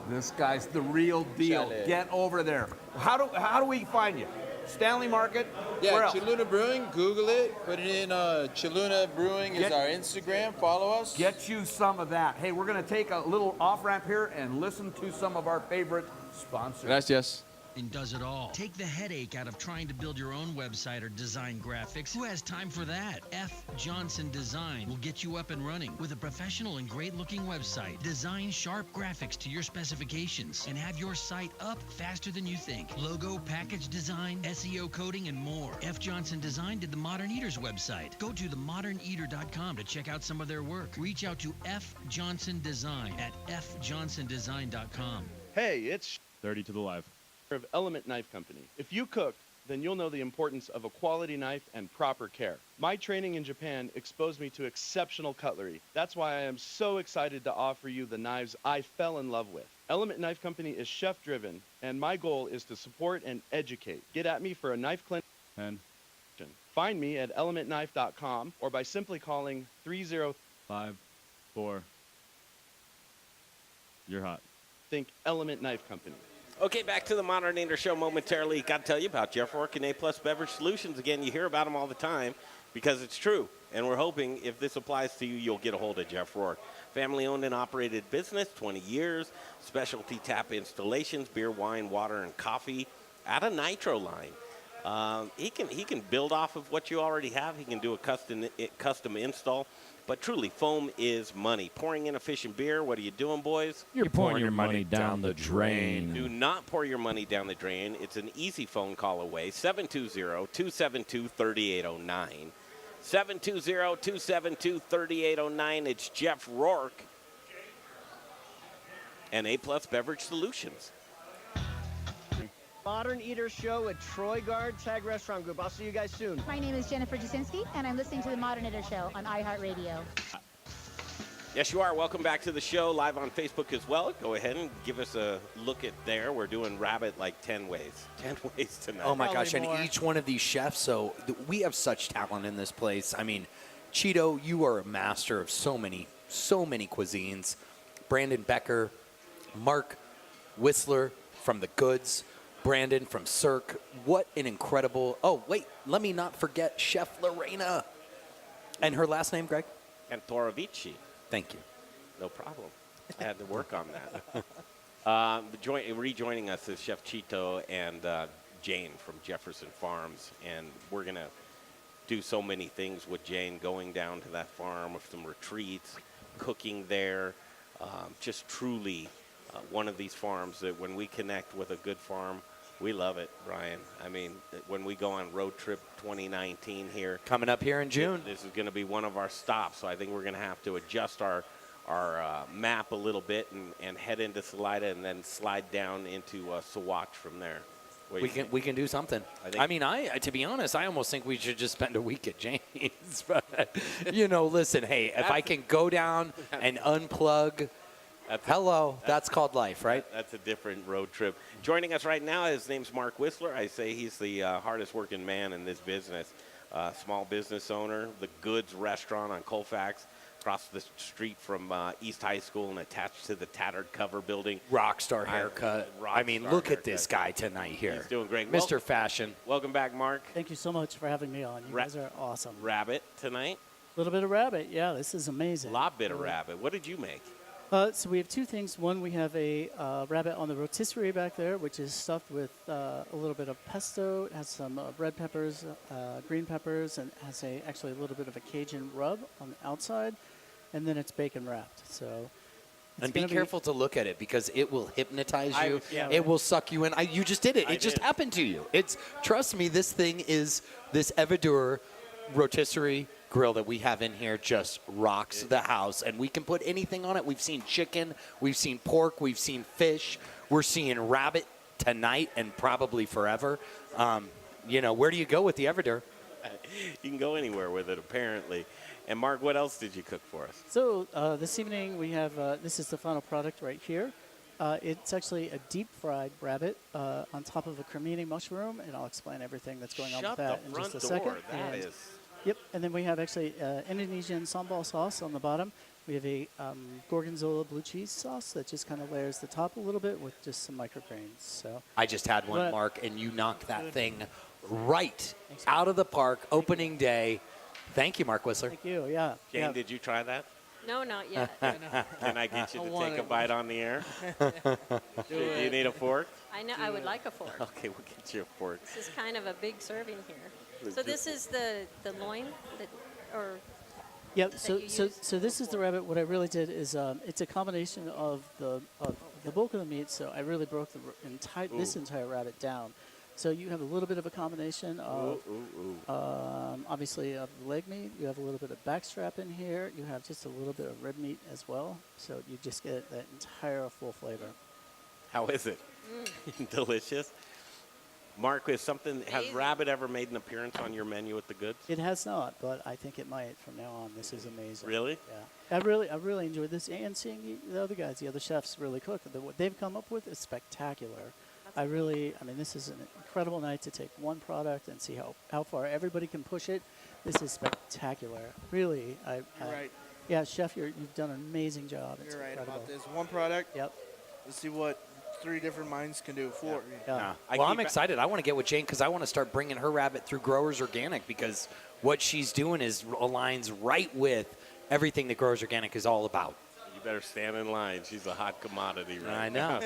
This guy's the real deal.
Chale.
Get over there. How do we find you? Stanley Market?
Yeah,
Where else?
Cheluna Brewing. Google it. Put it in. Cheluna Brewing is our Instagram. Follow us.
Get you some of that. Hey, we're going to take a little off-ramp here and listen to some of our favorite sponsors.
Gracias.
And does it all. Take the headache out of trying to build your own website or design graphics. Who has time for that? F. Johnson Design will get you up and running with a professional and great-looking website. Design sharp graphics to your specifications and have your site up faster than you think. Logo, package design, SEO coding, and more. F. Johnson Design did the Modern Eater's website. Go to themoderneater.com to check out some of their work. Reach out to F. Johnson Design at fjohnsondesign.com.
Hey, it's
30 to the live.
of Element Knife Company. If you cook,
then you'll know the importance of a quality knife and proper care. My training in Japan exposed me to exceptional cutlery. That's why I am so excited to offer you the knives I fell in love with. Element Knife Company is chef-driven, and my goal is to support and educate. Get at me for a knife clinic. Find me at elementknife.com or by simply calling
305-4. You're hot.
Think Element Knife Company.
Okay, back to the Modern Eater Show momentarily. Got to tell you about Jeff Rourke and A-Plus Beverage Solutions. Again, you hear about them all the time because it's true. And we're hoping if this applies to you, you'll get a hold of Jeff Rourke. Family-owned and operated business, 20 years, specialty tap installations, beer, wine, water, and coffee at a nitro line. He can build off of what you already have. He can do a custom install. But truly, foam is money. Pouring inefficient beer, what are you doing, boys?
You're pouring your money down the drain.
Do not pour your money down the drain. It's an easy phone call away. 720-272-3809. 720-272-3809. It's Jeff Rourke and A-Plus Beverage Solutions.
Modern Eater Show at Troy Guard Tag Restaurant Group. I'll see you guys soon.
My name is Jennifer Jasinski, and I'm listening to the Modern Eater Show on iHeartRadio.
Yes, you are. Welcome back to the show, live on Facebook as well. Go ahead and give us a look at there. We're doing rabbit like 10 ways. 10 ways tonight.
Oh, my gosh. And each one of these chefs, so we have such talent in this place. I mean, Chito, you are a master of so many cuisines. Brandon Becker, Mark Whistler from The Goods, Brandon from Cirque. What an incredible... Oh, wait, let me not forget Chef Lorena. And her last name, Greg?
Cantarovici.
Thank you.
No problem. I had to work on that. Rejoining us is Chef Chito and Jane from Jefferson Farms. And we're going to do so many things with Jane, going down to that farm with some retreats, cooking there. Just truly one of these farms that when we connect with a good farm, we love it, Brian. I mean, when we go on road trip 2019 here.
Coming up here in June.
This is going to be one of our stops, so I think we're going to have to adjust our map a little bit and head into Salida and then slide down into Saguache from there.
We can do something. I mean, to be honest, I almost think we should just spend a week at Jane's. But, listen, hey, if I can go down and unplug... That's called life, right?
That's a different road trip. Joining us right now, his name's Mark Whistler. I say he's the hardest working man in this business. Small business owner, The Goods Restaurant on Colfax, across the street from East High School and attached to the tattered cover building.
Rockstar haircut. Look at this guy tonight here.
He's doing great.
Mr. Fashion.
Welcome back, Mark.
Thank you so much for having me on. You guys are awesome.
Rabbit tonight?
A little bit of rabbit. Yeah, this is amazing.
A lot bit of rabbit. What did you make?
So we have two things. One, we have a rabbit on the rotisserie back there, which is stuffed with a little bit of pesto. It has some red peppers, green peppers, and has actually a little bit of a Cajun rub on the outside. And then it's bacon wrapped. So,
and be careful to look at it because it will hypnotize you.
Yeah,
it will suck you in. You just did it. It just happened to you. Trust me, this thing is this Evidur rotisserie grill that we have in here just rocks the house, and we can put anything on it. We've seen chicken, we've seen pork, we've seen fish. We're seeing rabbit tonight and probably forever. Where do you go with the Evidur?
You can go anywhere with it, apparently. And Mark, what else did you cook for us?
So this evening we have, this is the final product right here. It's actually a deep-fried rabbit on top of a cremini mushroom, and I'll explain everything that's going on with that in just a second. Yep, and then we have actually Indonesian sambal sauce on the bottom. We have a gorgonzola blue cheese sauce that just kind of layers the top a little bit with just some microgreens. So
I just had one, Mark, and you knocked that thing right out of the park, opening day. Thank you, Mark Whistler.
Thank you, yeah.
Jane, did you try that?
No, not yet.
Can I get you to take a bite on the air? Do you need a fork?
I would like a fork.
Okay, we'll get you a fork.
This is kind of a big serving here. So this is the loin
Yep. So this is the rabbit. What I really did is it's a combination of the bulk of the meat. So I really broke this entire rabbit down. So you have a little bit of a combination of obviously of the leg meat. You have a little bit of backstrap in here. You have just a little bit of rib meat as well. So you just get that entire full flavor.
How is it? Delicious. Mark, has rabbit ever made an appearance on your menu at the Goods?
It has not, but I think it might from now on. This is amazing.
Really?
Yeah. I really enjoyed this, and seeing the other guys, the other chefs really cook. What they've come up with is spectacular. This is an incredible night to take one product and see how far everybody can push it. This is spectacular. Really,
You're right.
Yeah, Chef, you've done an amazing job. It's
You're right
incredible.
about this. One product.
Yep.
Let's see what 3 different minds can do. 4.
Yeah. Well, I'm excited. I want to get with Jane because I want to start bringing her rabbit through Growers Organic because what she's doing aligns right with everything that Growers Organic is all about.
You better stand in line. She's a hot commodity right
I know.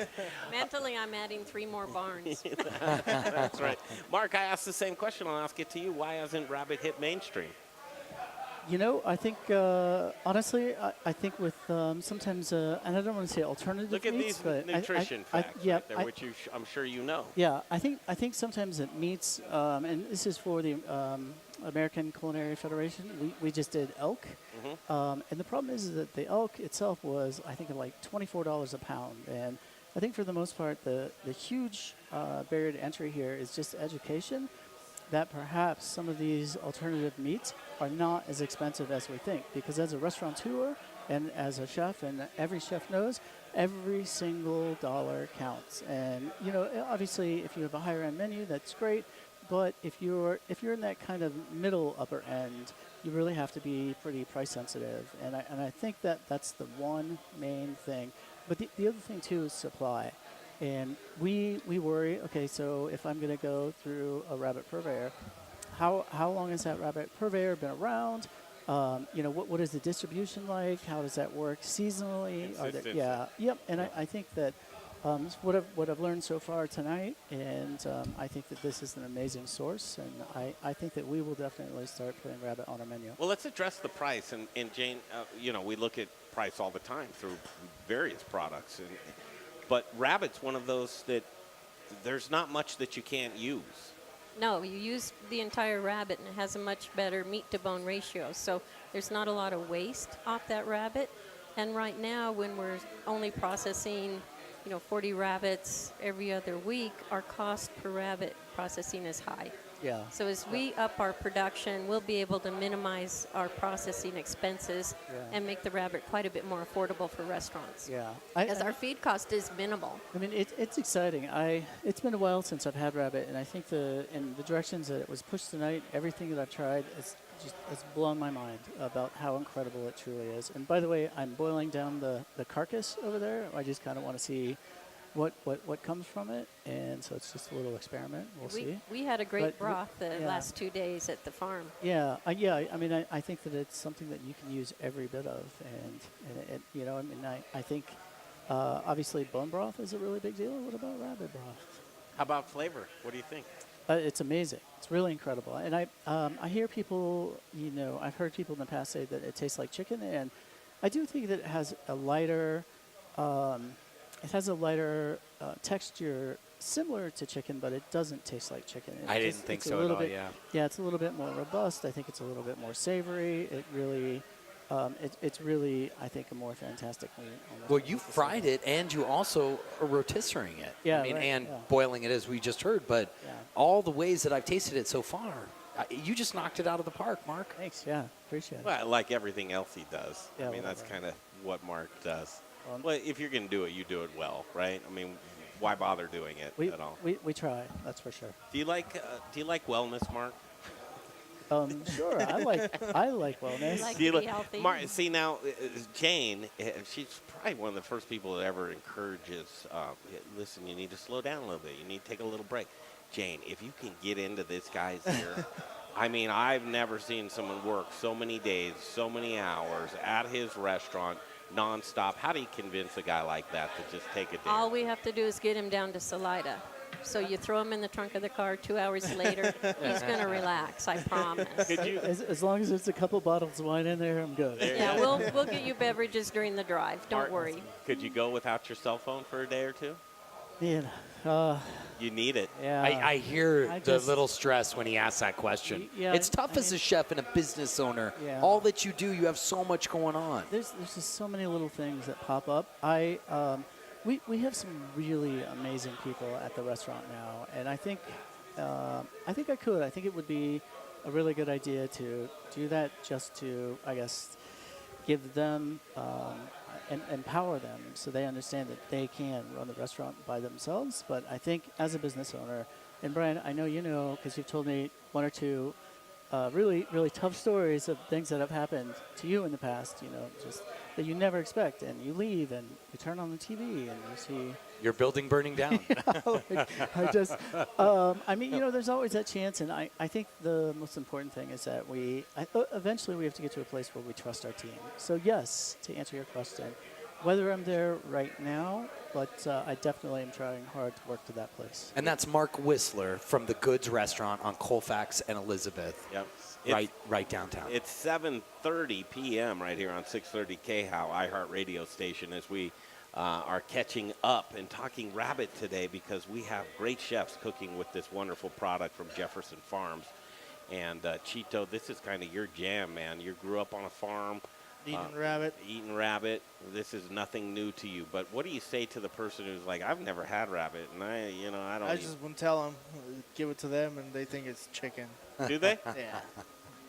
Mentally, I'm adding 3 more barns.
That's right. Mark, I asked the same question. I'll ask it to you. Why hasn't rabbit hit mainstream?
I think, honestly, I think with sometimes, and I don't want to say alternative
Look at
meats,
these
but
nutrition facts right there, which I'm sure you know.
Yeah, I think sometimes it meats, and this is for the American Culinary Federation. We just did elk, and the problem is that the elk itself was, I think, like $24 a pound, and I think for the most part, the huge barrier to entry here is just education. That perhaps some of these alternative meats are not as expensive as we think. Because as a restaurateur and as a chef, and every chef knows, every single dollar counts. And obviously, if you have a higher end menu, that's great. But if you're in that kind of middle upper end, you really have to be pretty price sensitive. And I think that's the one main thing. But the other thing too is supply. And we worry, okay, so if I'm going to go through a rabbit purveyor, how long has that rabbit purveyor been around? What is the distribution like? How does that work seasonally? Yep. And I think that what I've learned so far tonight, and I think that this is an amazing source, and I think that we will definitely start putting rabbit on our menu.
Well, let's address the price. And Jane, we look at price all the time through various products. But rabbit's one of those that there's not much that you can't use.
No, you use the entire rabbit, and it has a much better meat-to-bone ratio. So there's not a lot of waste off that rabbit. And right now, when we're only processing, 40 rabbits every other week, our cost per rabbit processing is high.
Yeah.
So as we up our production, we'll be able to minimize our processing expenses and make the rabbit quite a bit more affordable for restaurants.
Yeah.
Because our feed cost is minimal.
It's exciting. It's been a while since I've had rabbit, and I think in the directions that it was pushed tonight, everything that I've tried it's blown my mind about how incredible it truly is. And by the way, I'm boiling down the carcass over there. I just kind of want to see what comes from it, and so it's just a little experiment. We'll see.
We had a great broth the last 2 days at the farm.
Yeah, I think that it's something that you can use every bit of, and I think obviously bone broth is a really big deal. What about rabbit broth?
How about flavor? What do you think?
It's amazing. It's really incredible, and I hear people, I've heard people in the past say that it tastes like chicken, and I do think that it has a lighter. It has a lighter texture similar to chicken, but it doesn't taste like chicken.
I didn't think so at all, yeah.
Yeah, it's a little bit more robust. I think it's a little bit more savory. It really, it's really, I think, a more fantastic meat.
Well, you fried it, and you also are rotisserie it.
Yeah,
and boiling it, as we just heard. But all the ways that I've tasted it so far, you just knocked it out of the park, Mark.
Thanks, yeah. Appreciate it.
Well, like everything else he does.
Yeah,
that's kind of what Mark does. Well, if you're going to do it, you do it well, right? Why bother doing it at all?
We try, that's for sure.
Do you like wellness, Mark?
Sure, I like wellness.
Like to be healthy.
Mark, see now, Jane, she's probably one of the first people that ever encourages. Listen, you need to slow down a little bit. You need to take a little break. Jane, if you can get into this guy's ear. I've never seen someone work so many days, so many hours at his restaurant. Nonstop. How do you convince a guy like that to just take a day?
All we have to do is get him down to Salida. So you throw him in the trunk of the car. 2 hours later, he's going to relax. I promise.
As long as there's a couple bottles of wine in there, I'm good.
We'll get you beverages during the drive. Don't worry.
Could you go without your cell phone for a day or two?
Man,
you need it.
Yeah. I hear the little stress when he asks that question. It's tough as a chef and a business owner.
Yeah.
All that you do, you have so much going on.
There's just so many little things that pop up. We have some really amazing people at the restaurant now, and I think I think I could. I think it would be a really good idea to do that, just to, I guess, give them and empower them so they understand that they can run the restaurant by themselves. But I think as a business owner, and Brian, I know you know because you've told me one or two really, really tough stories of things that have happened to you in the past, you know, just that you never expect. And you leave and you turn on the TV and you see
your building burning down.
I mean, you know, there's always that chance. And I think the most important thing is that eventually we have to get to a place where we trust our team. So yes, to answer your question, whether I'm there right now, but I definitely am trying hard to work to that place.
And that's Mark Whistler from the Goods Restaurant on Colfax and Elizabeth.
Yep.
Right downtown.
It's 7:30 p.m. right here on 630 KHOW, iHeartRadio station, as we are catching up and talking rabbit today because we have great chefs cooking with this wonderful product from Jefferson Farms. And Chito, this is kind of your jam, man. You grew up on a farm. Eating rabbit. This is nothing new to you. But what do you say to the person who's like, I've never had rabbit, and I don't.
I just wouldn't tell them. Give it to them, and they think it's chicken.
Do they?
Yeah.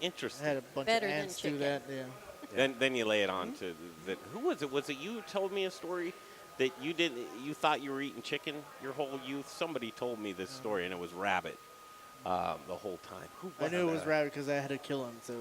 Interesting.
I had a bunch
Better
of
than
ants do
chicken.
that. Yeah.
Then you lay it on to the. Who was it? Was it you who told me a story that you didn't? You thought you were eating chicken your whole youth. Somebody told me this story, and it was rabbit. The whole time.
I knew it was rabbit because I had to kill him. So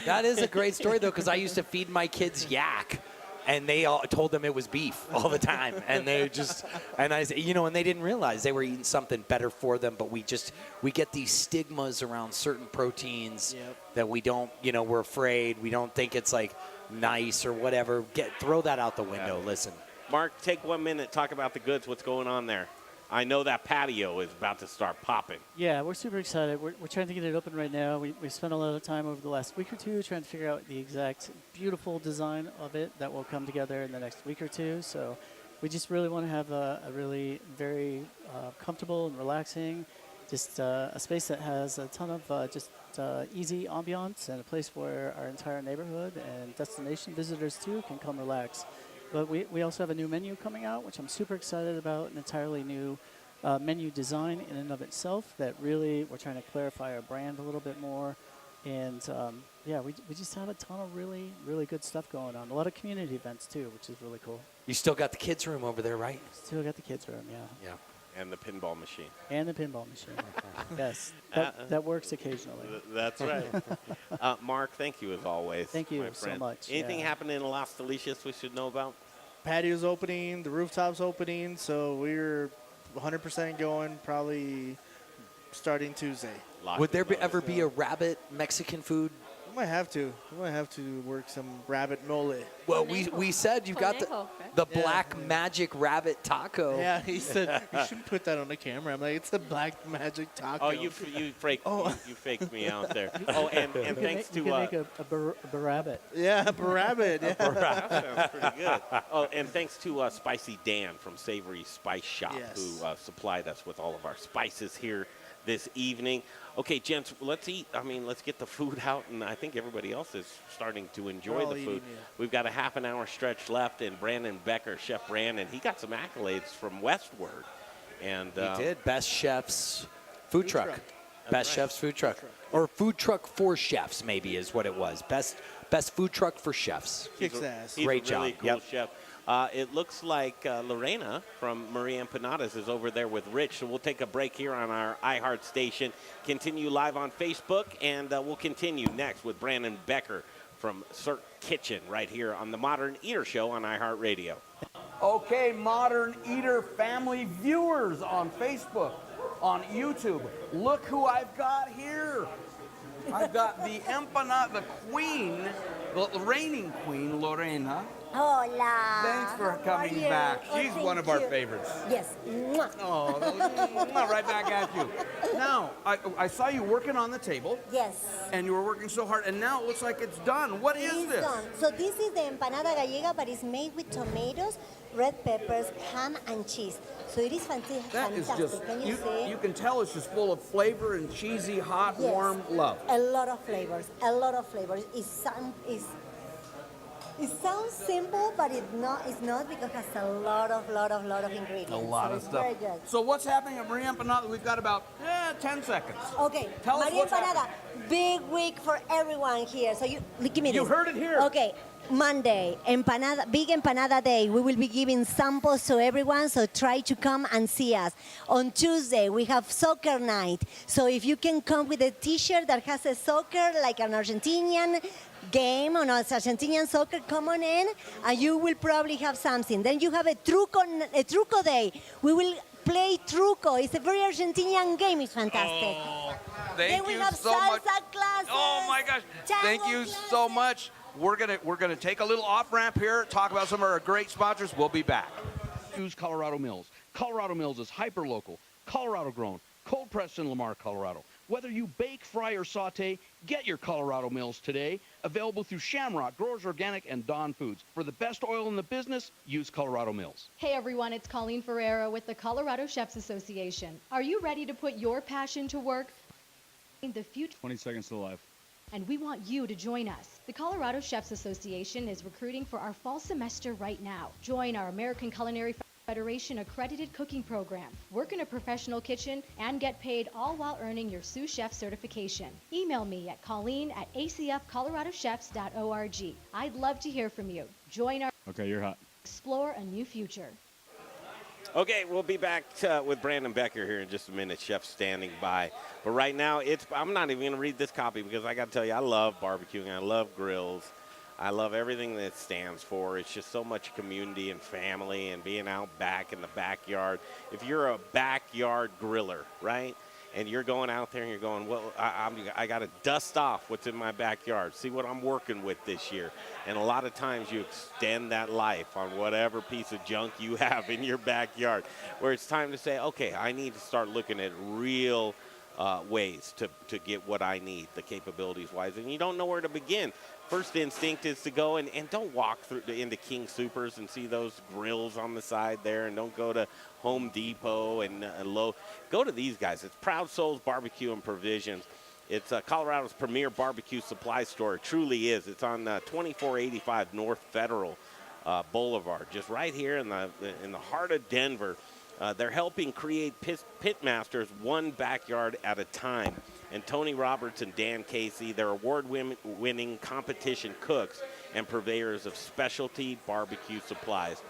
That is a great story, though, because I used to feed my kids yak, and they all told them it was beef all the time. And they just, and I, you know, and they didn't realize they were eating something better for them. But we get these stigmas around certain proteins that we don't, you know, we're afraid. We don't think it's like nice or whatever. Throw that out the window. Listen.
Mark, take 1 minute, talk about the goods. What's going on there? I know that patio is about to start popping.
Yeah, we're super excited. We're trying to get it open right now. We spent a lot of time over the last week or two trying to figure out the exact beautiful design of it that will come together in the next week or two. So we just really want to have a really very comfortable and relaxing, just a space that has a ton of just easy ambiance and a place where our entire neighborhood and destination visitors too can come relax. But we also have a new menu coming out, which I'm super excited about, an entirely new menu design in and of itself that really we're trying to clarify our brand a little bit more. And, we just have a ton of really, really good stuff going on. A lot of community events, too, which is really cool.
You still got the kids' room over there, right?
Still got the kids' room, yeah.
Yeah. And the pinball machine.
And the pinball machine. Yes, that works occasionally.
That's right. Mark, thank you as always.
Thank you
my
so
friend.
much.
Anything happening in Las Delicias we should know about?
Patio's opening, the rooftops opening, so we're 100% going probably starting Tuesday.
Would there ever be a rabbit Mexican food?
We might have to. We might have to work some rabbit mole.
Well, we said you got the black magic rabbit taco.
Yeah, he said you shouldn't put that on the camera. I'm like, it's the black magic taco.
Oh, you faked me out there. Oh, and thanks to
you can make a barabbit.
Yeah, a barabbit. Yeah.
That sounds pretty good. Oh, and thanks to Spicy Dan from Savory Spice Shop, who supplied us with all of our spices here this evening. Okay, gents, let's eat. I mean, let's get the food out, and I think everybody else is starting to enjoy the food. We've got a half an hour stretch left, and Brandon Becker, Chef Brandon, he got some accolades from Westward. And
he did. Best Chef's Food Truck. Best Chef's Food Truck. Or Food Truck for Chefs, maybe, is what it was. Best Food Truck for Chefs.
Kicks ass.
Great job. Really cool chef. It looks like Lorena from Maria Empanadas is over there with Rich, so we'll take a break here on our iHeart station, continue live on Facebook, and we'll continue next with Brandon Becker from Cirque Kitchen right here on the Modern Eater Show on iHeartRadio.
Okay, Modern Eater family viewers on Facebook, on YouTube, look who I've got here. I've got the empanada, the queen, the reigning queen, Lorena.
Hola.
Thanks for coming back. She's one of our favorites.
Yes.
Oh, right back at you. Now, I saw you working on the table.
Yes.
And you were working so hard, and now it looks like it's done. What is this?
Done. So this is the empanada gallega, but it's made with tomatoes, red peppers, ham, and cheese. So it is fantastic.
That is just,
can you see?
You can tell it's just full of flavor and cheesy, hot, warm love.
A lot of flavors. A lot of flavors. It sounds simple, but it's not because it has a lot of ingredients.
A lot
so
of
it's
stuff.
Very good.
So what's happening at Maria Empanada? We've got about 10 seconds.
Okay,
Tell us
Maria
what's
Empanada, big week for everyone here. So give me this.
You heard it here.
Okay, Monday, big empanada day. We will be giving samples to everyone, so try to come and see us. On Tuesday, we have soccer night. So if you can come with a T-shirt that has a soccer, like an Argentinian game on Argentinian soccer, come on in, and you will probably have something. Then you have a truco day. We will play truco. It's a very Argentinian game. It's fantastic.
Oh,
then
thank
we
you
have
so
salsa
much.
classes.
Oh my gosh! Thank you so much. We're gonna take a little off ramp here, talk about some of our great sponsors. We'll be back.
Use Colorado Mills. Colorado Mills is hyper local, Colorado grown, cold pressed in Lamar, Colorado. Whether you bake, fry, or saute, get your Colorado Mills today. Available through Shamrock, Growers Organic, and Dawn Foods. For the best oil in the business, use Colorado Mills.
Hey everyone, it's Colleen Ferreira with the Colorado Chefs Association. Are you ready to put your passion to work in the future?
20 seconds to live.
And we want you to join us. The Colorado Chefs Association is recruiting for our fall semester right now. Join our American Culinary Federation accredited cooking program. Work in a professional kitchen and get paid, all while earning your sous chef certification. Email me at colleen@acfcoloradochefs.org. I'd love to hear from you. Join our
Okay, you're hot.
Explore a new future.
Okay, we'll be back with Brandon Becker here in just a minute. Chef standing by. But right now, I'm not even going to read this copy because I got to tell you, I love barbecuing. I love grills. I love everything that it stands for. It's just so much community and family and being out back in the backyard. If you're a backyard griller, right, and you're going out there and you're going, well, I got to dust off what's in my backyard, see what I'm working with this year. And a lot of times you extend that life on whatever piece of junk you have in your backyard, where it's time to say, okay, I need to start looking at real ways to get what I need, the capabilities-wise. And you don't know where to begin. First instinct is to go and don't walk into King Soopers and see those grills on the side there, and don't go to Home Depot and Lowe's. Go to these guys. It's Proud Souls Barbecue and Provisions. It's Colorado's premier barbecue supply store. It truly is. It's on 2485 North Federal Boulevard, just right here in the heart of Denver. They're helping create pit masters one backyard at a time. And Tony Roberts and Dan Casey, they're award-winning competition cooks and purveyors of specialty barbecue supplies.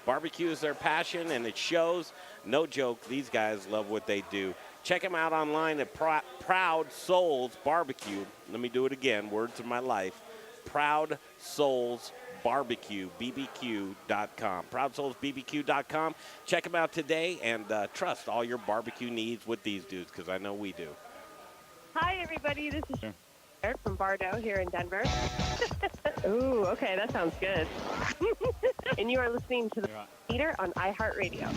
Barbecue is their passion, and it shows. No joke, these guys love what they do. Check them out online at Proud Souls Barbecue. Let me do it again, words of my life. Proud Souls Barbecue, BBQ.com. ProudSoulsBBQ.com. Check them out today and trust all your barbecue needs with these dudes, because I know we do.
Hi, everybody. This is Eric from Bardo here in Denver. Ooh, okay, that sounds good. And you are listening to The Eater on iHeartRadio.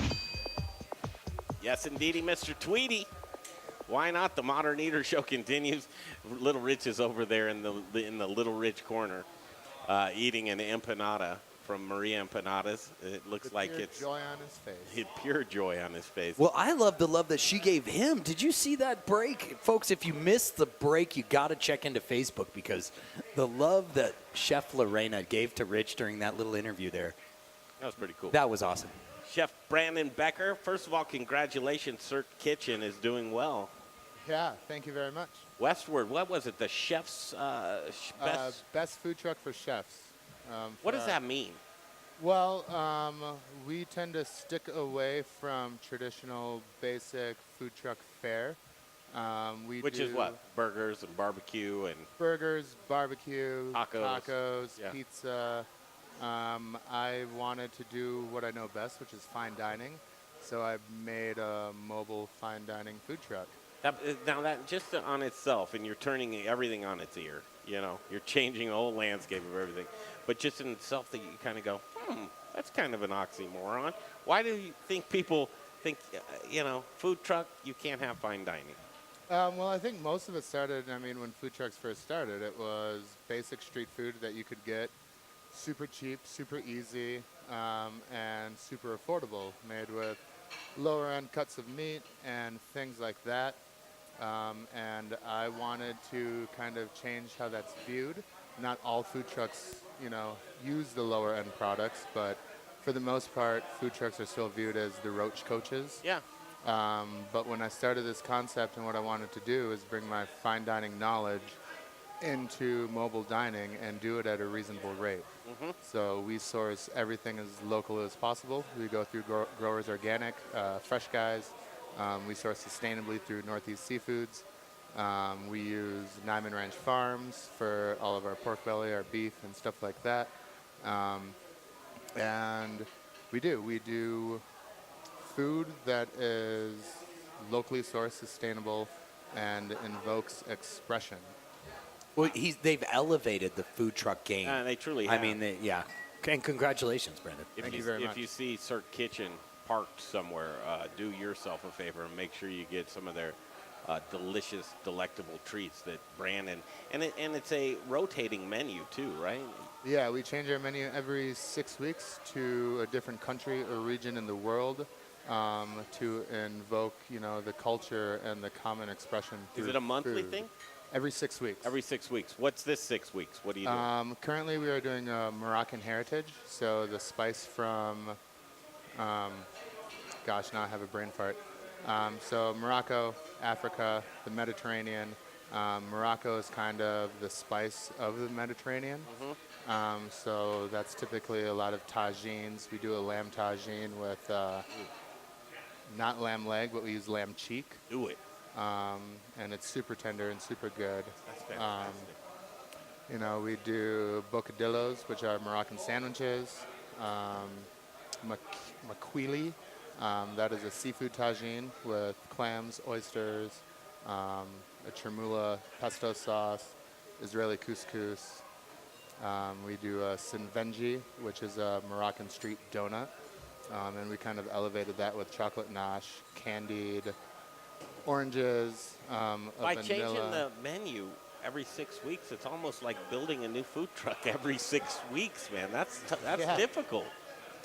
Yes, indeedy, Mr. Tweety. Why not? The Modern Eater Show continues. Little Rich is over there in the Little Rich corner eating an empanada from Maria Empanadas. It looks like it's
joy on his face.
Pure joy on his face.
Well, I love the love that she gave him. Did you see that break? Folks, if you missed the break, you got to check into Facebook, because the love that Chef Lorena gave to Rich during that little interview there.
That was pretty cool.
That was awesome.
Chef Brandon Becker, first of all, congratulations. Cirque Kitchen is doing well.
Yeah, thank you very much.
Westward, what was it? The chef's
best food truck for chefs.
What does that mean?
Well, we tend to stick away from traditional basic food truck fare.
Which is what? Burgers and barbecue and...
Burgers, barbecue, tacos,
yeah.
pizza. I wanted to do what I know best, which is fine dining. So I made a mobile fine dining food truck.
Now that just on itself, and you're turning everything on its ear, you know, you're changing the whole landscape of everything. But just in itself, that you kind of go, that's kind of an oxymoron. Why do you think people think, food truck, you can't have fine dining?
Well, I think most of it started, when food trucks first started, it was basic street food that you could get super cheap, super easy, and super affordable, made with lower end cuts of meat and things like that. And I wanted to kind of change how that's viewed not all food trucks, use the lower end products, but for the most part, food trucks are still viewed as the roach coaches.
Yeah.
But when I started this concept and what I wanted to do is bring my fine dining knowledge into mobile dining and do it at a reasonable rate. So we source everything as local as possible. We go through Growers Organic, Fresh Guys. We source sustainably through Northeast Seafoods. We use Nyman Ranch Farms for all of our pork belly, our beef, and stuff like that. And we do food that is locally sourced, sustainable, and invokes expression.
Well, they've elevated the food truck game.
They truly have.
I mean, yeah. And congratulations, Brandon.
Thank you very much.
If you see Cirque Kitchen parked somewhere, do yourself a favor and make sure you get some of their delicious, delectable treats that Brandon, and it's a rotating menu too, right?
Yeah, we change our menu every 6 weeks to a different country or region in the world to invoke, the culture and the common expression.
Is it a monthly
food.
thing?
Every 6 weeks.
Every 6 weeks. What's this 6 weeks? What do you do?
Currently, we are doing Moroccan heritage. So the spice from, gosh, now I have a brain fart. So Morocco, Africa, the Mediterranean. Morocco is kind of the spice of the Mediterranean. So that's typically a lot of tagines. We do a lamb tagine with not lamb leg, but we use lamb cheek.
Do it.
And it's super tender and super good.
That's fantastic.
We do bocadillos, which are Moroccan sandwiches. Maquili, that is a seafood tagine with clams, oysters, a chermoula pesto sauce, Israeli couscous. We do a sinvenji, which is a Moroccan street donut. And we kind of elevated that with chocolate ganache, candied oranges,
By
vanilla.
changing the menu every 6 weeks, it's almost like building a new food truck every 6 weeks, man. That's
Yeah.
difficult.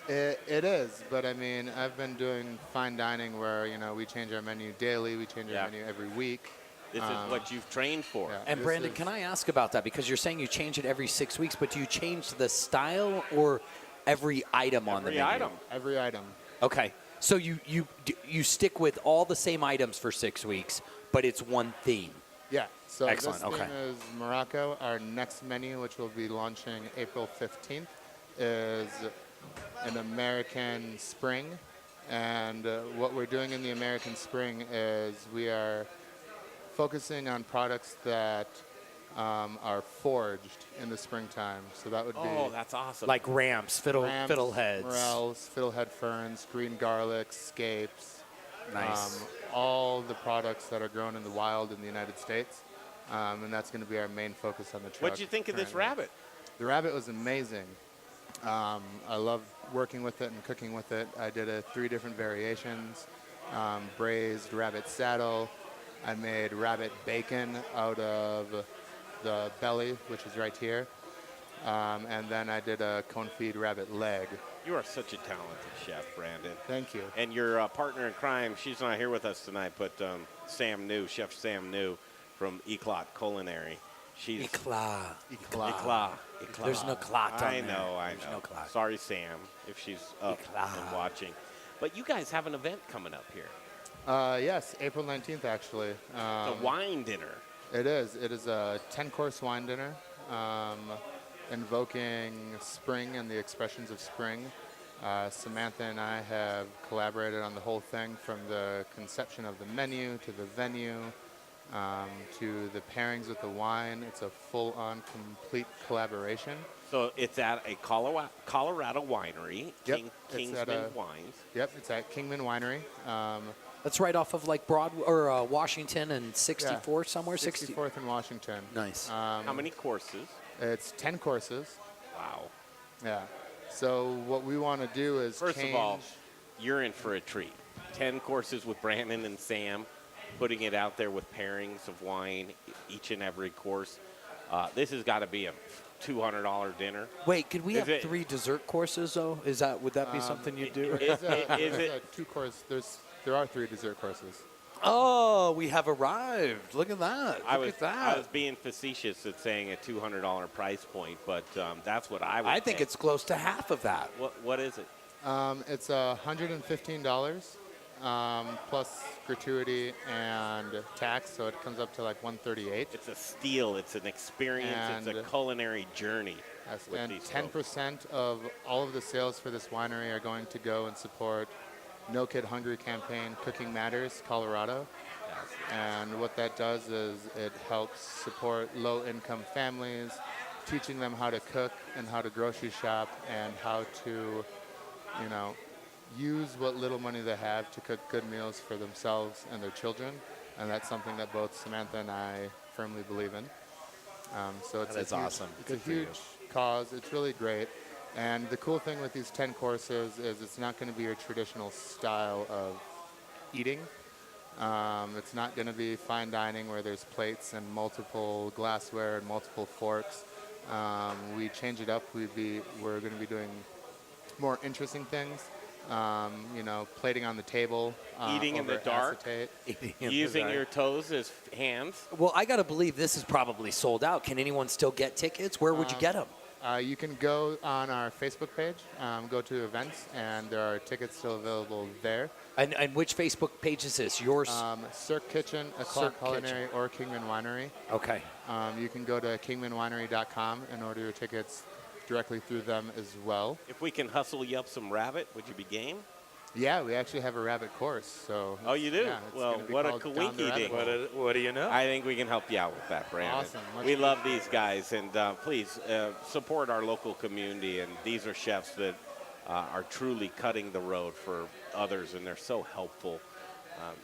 It is, but I mean, I've been doing fine dining where, we change our menu daily, we change our menu every week.
This is what you've trained for.
Yeah,
And
this
Brandon,
is-
can I ask about that? Because you're saying you change it every 6 weeks, but do you change the style or every item on the menu?
Every item.
Okay. So you stick with all the same items for 6 weeks, but it's one theme.
Yeah. So
Excellent.
this
Okay.
theme is Morocco. Our next menu, which we'll be launching April 15th, is an American Spring. And what we're doing in the American Spring is we are focusing on products that are foraged in the springtime. So that would be...
Oh, that's awesome.
Like ramps, fiddleheads.
Morels, fiddlehead ferns, green garlic, scapes.
Nice.
All the products that are grown in the wild in the United States. And that's going to be our main focus on the truck.
What'd you think of this rabbit?
The rabbit was amazing. I love working with it and cooking with it. I did 3 different variations. Braised rabbit saddle. I made rabbit bacon out of the belly, which is right here. And then I did a confit rabbit leg.
You are such a talented chef, Brandon.
Thank you.
And your partner in crime, she's not here with us tonight, but Chef Sam New from Eclat Culinary. She's
Eclat.
Eclat.
There's no clat on
I
there.
know.
There's no clat.
Sorry, Sam, if she's up and watching. But you guys have an event coming up here.
Yes, April 19th, actually.
It's a wine dinner.
It is. It is a 10-course wine dinner invoking spring and the expressions of spring. Samantha and I have collaborated on the whole thing, from the conception of the menu to the venue to the pairings with the wine. It's a full-on, complete collaboration.
So it's at a Colorado winery,
Yep,
Kingsman Wines.
Yep, it's at Kingman Winery.
That's right off of like Washington and 64 somewhere.
64th and Washington.
Nice.
How many courses?
It's 10 courses.
Wow.
Yeah. So what we want to do is
First of all, you're in for a treat. 10 courses with Brandon and Sam, putting it out there with pairings of wine each and every course. This has got to be a $200 dinner.
Wait, could we have 3 dessert courses though? Would that be something you do?
Is it 2 course? There are 3 dessert courses.
Oh, we have arrived. Look at that.
I
Look at that.
was being facetious at saying a $200 price point, but that's what I would
I think
pay.
it's close to half of that.
What is it?
It's $115 plus gratuity and tax, so it comes up to like $138.
It's a steal. It's an experience. It's a culinary journey.
Yes,
with
and
these
10% of all of the sales for this winery are going to go and support No Kid Hungry campaign, Cooking Matters, Colorado. And what that does is it helps support low-income families, teaching them how to cook and how to grocery shop and how to, use what little money they have to cook good meals for themselves and their children. And that's something that both Samantha and I firmly believe in. So it's
That's awesome.
It's a huge cause. It's really great. And the cool thing with these 10 courses is it's not going to be your traditional style of eating. It's not going to be fine dining where there's plates and multiple glassware and multiple forks. We change it up. We're going to be doing more interesting things. Plating on the table.
Eating in the dark. Using your toes as hands.
Well, I got to believe this is probably sold out. Can anyone still get tickets? Where would you get them?
You can go on our Facebook page, go to events, and there are tickets still available there.
And which Facebook page is this? Yours?
Cirque Kitchen, O'Clock Culinary, or Kingman Winery.
Okay.
You can go to kingmanwinery.com and order your tickets directly through them as well.
If we can hustle you up some rabbit, would you be game?
Yeah, we actually have a rabbit course. So.
Oh, you do?
Yeah,
well, what a coinky ding.
What do you know?
I think we can help you out with that, Brandon.
Awesome.
We love these guys, and please support our local community. And these are chefs that are truly cutting the road for others, and they're so helpful.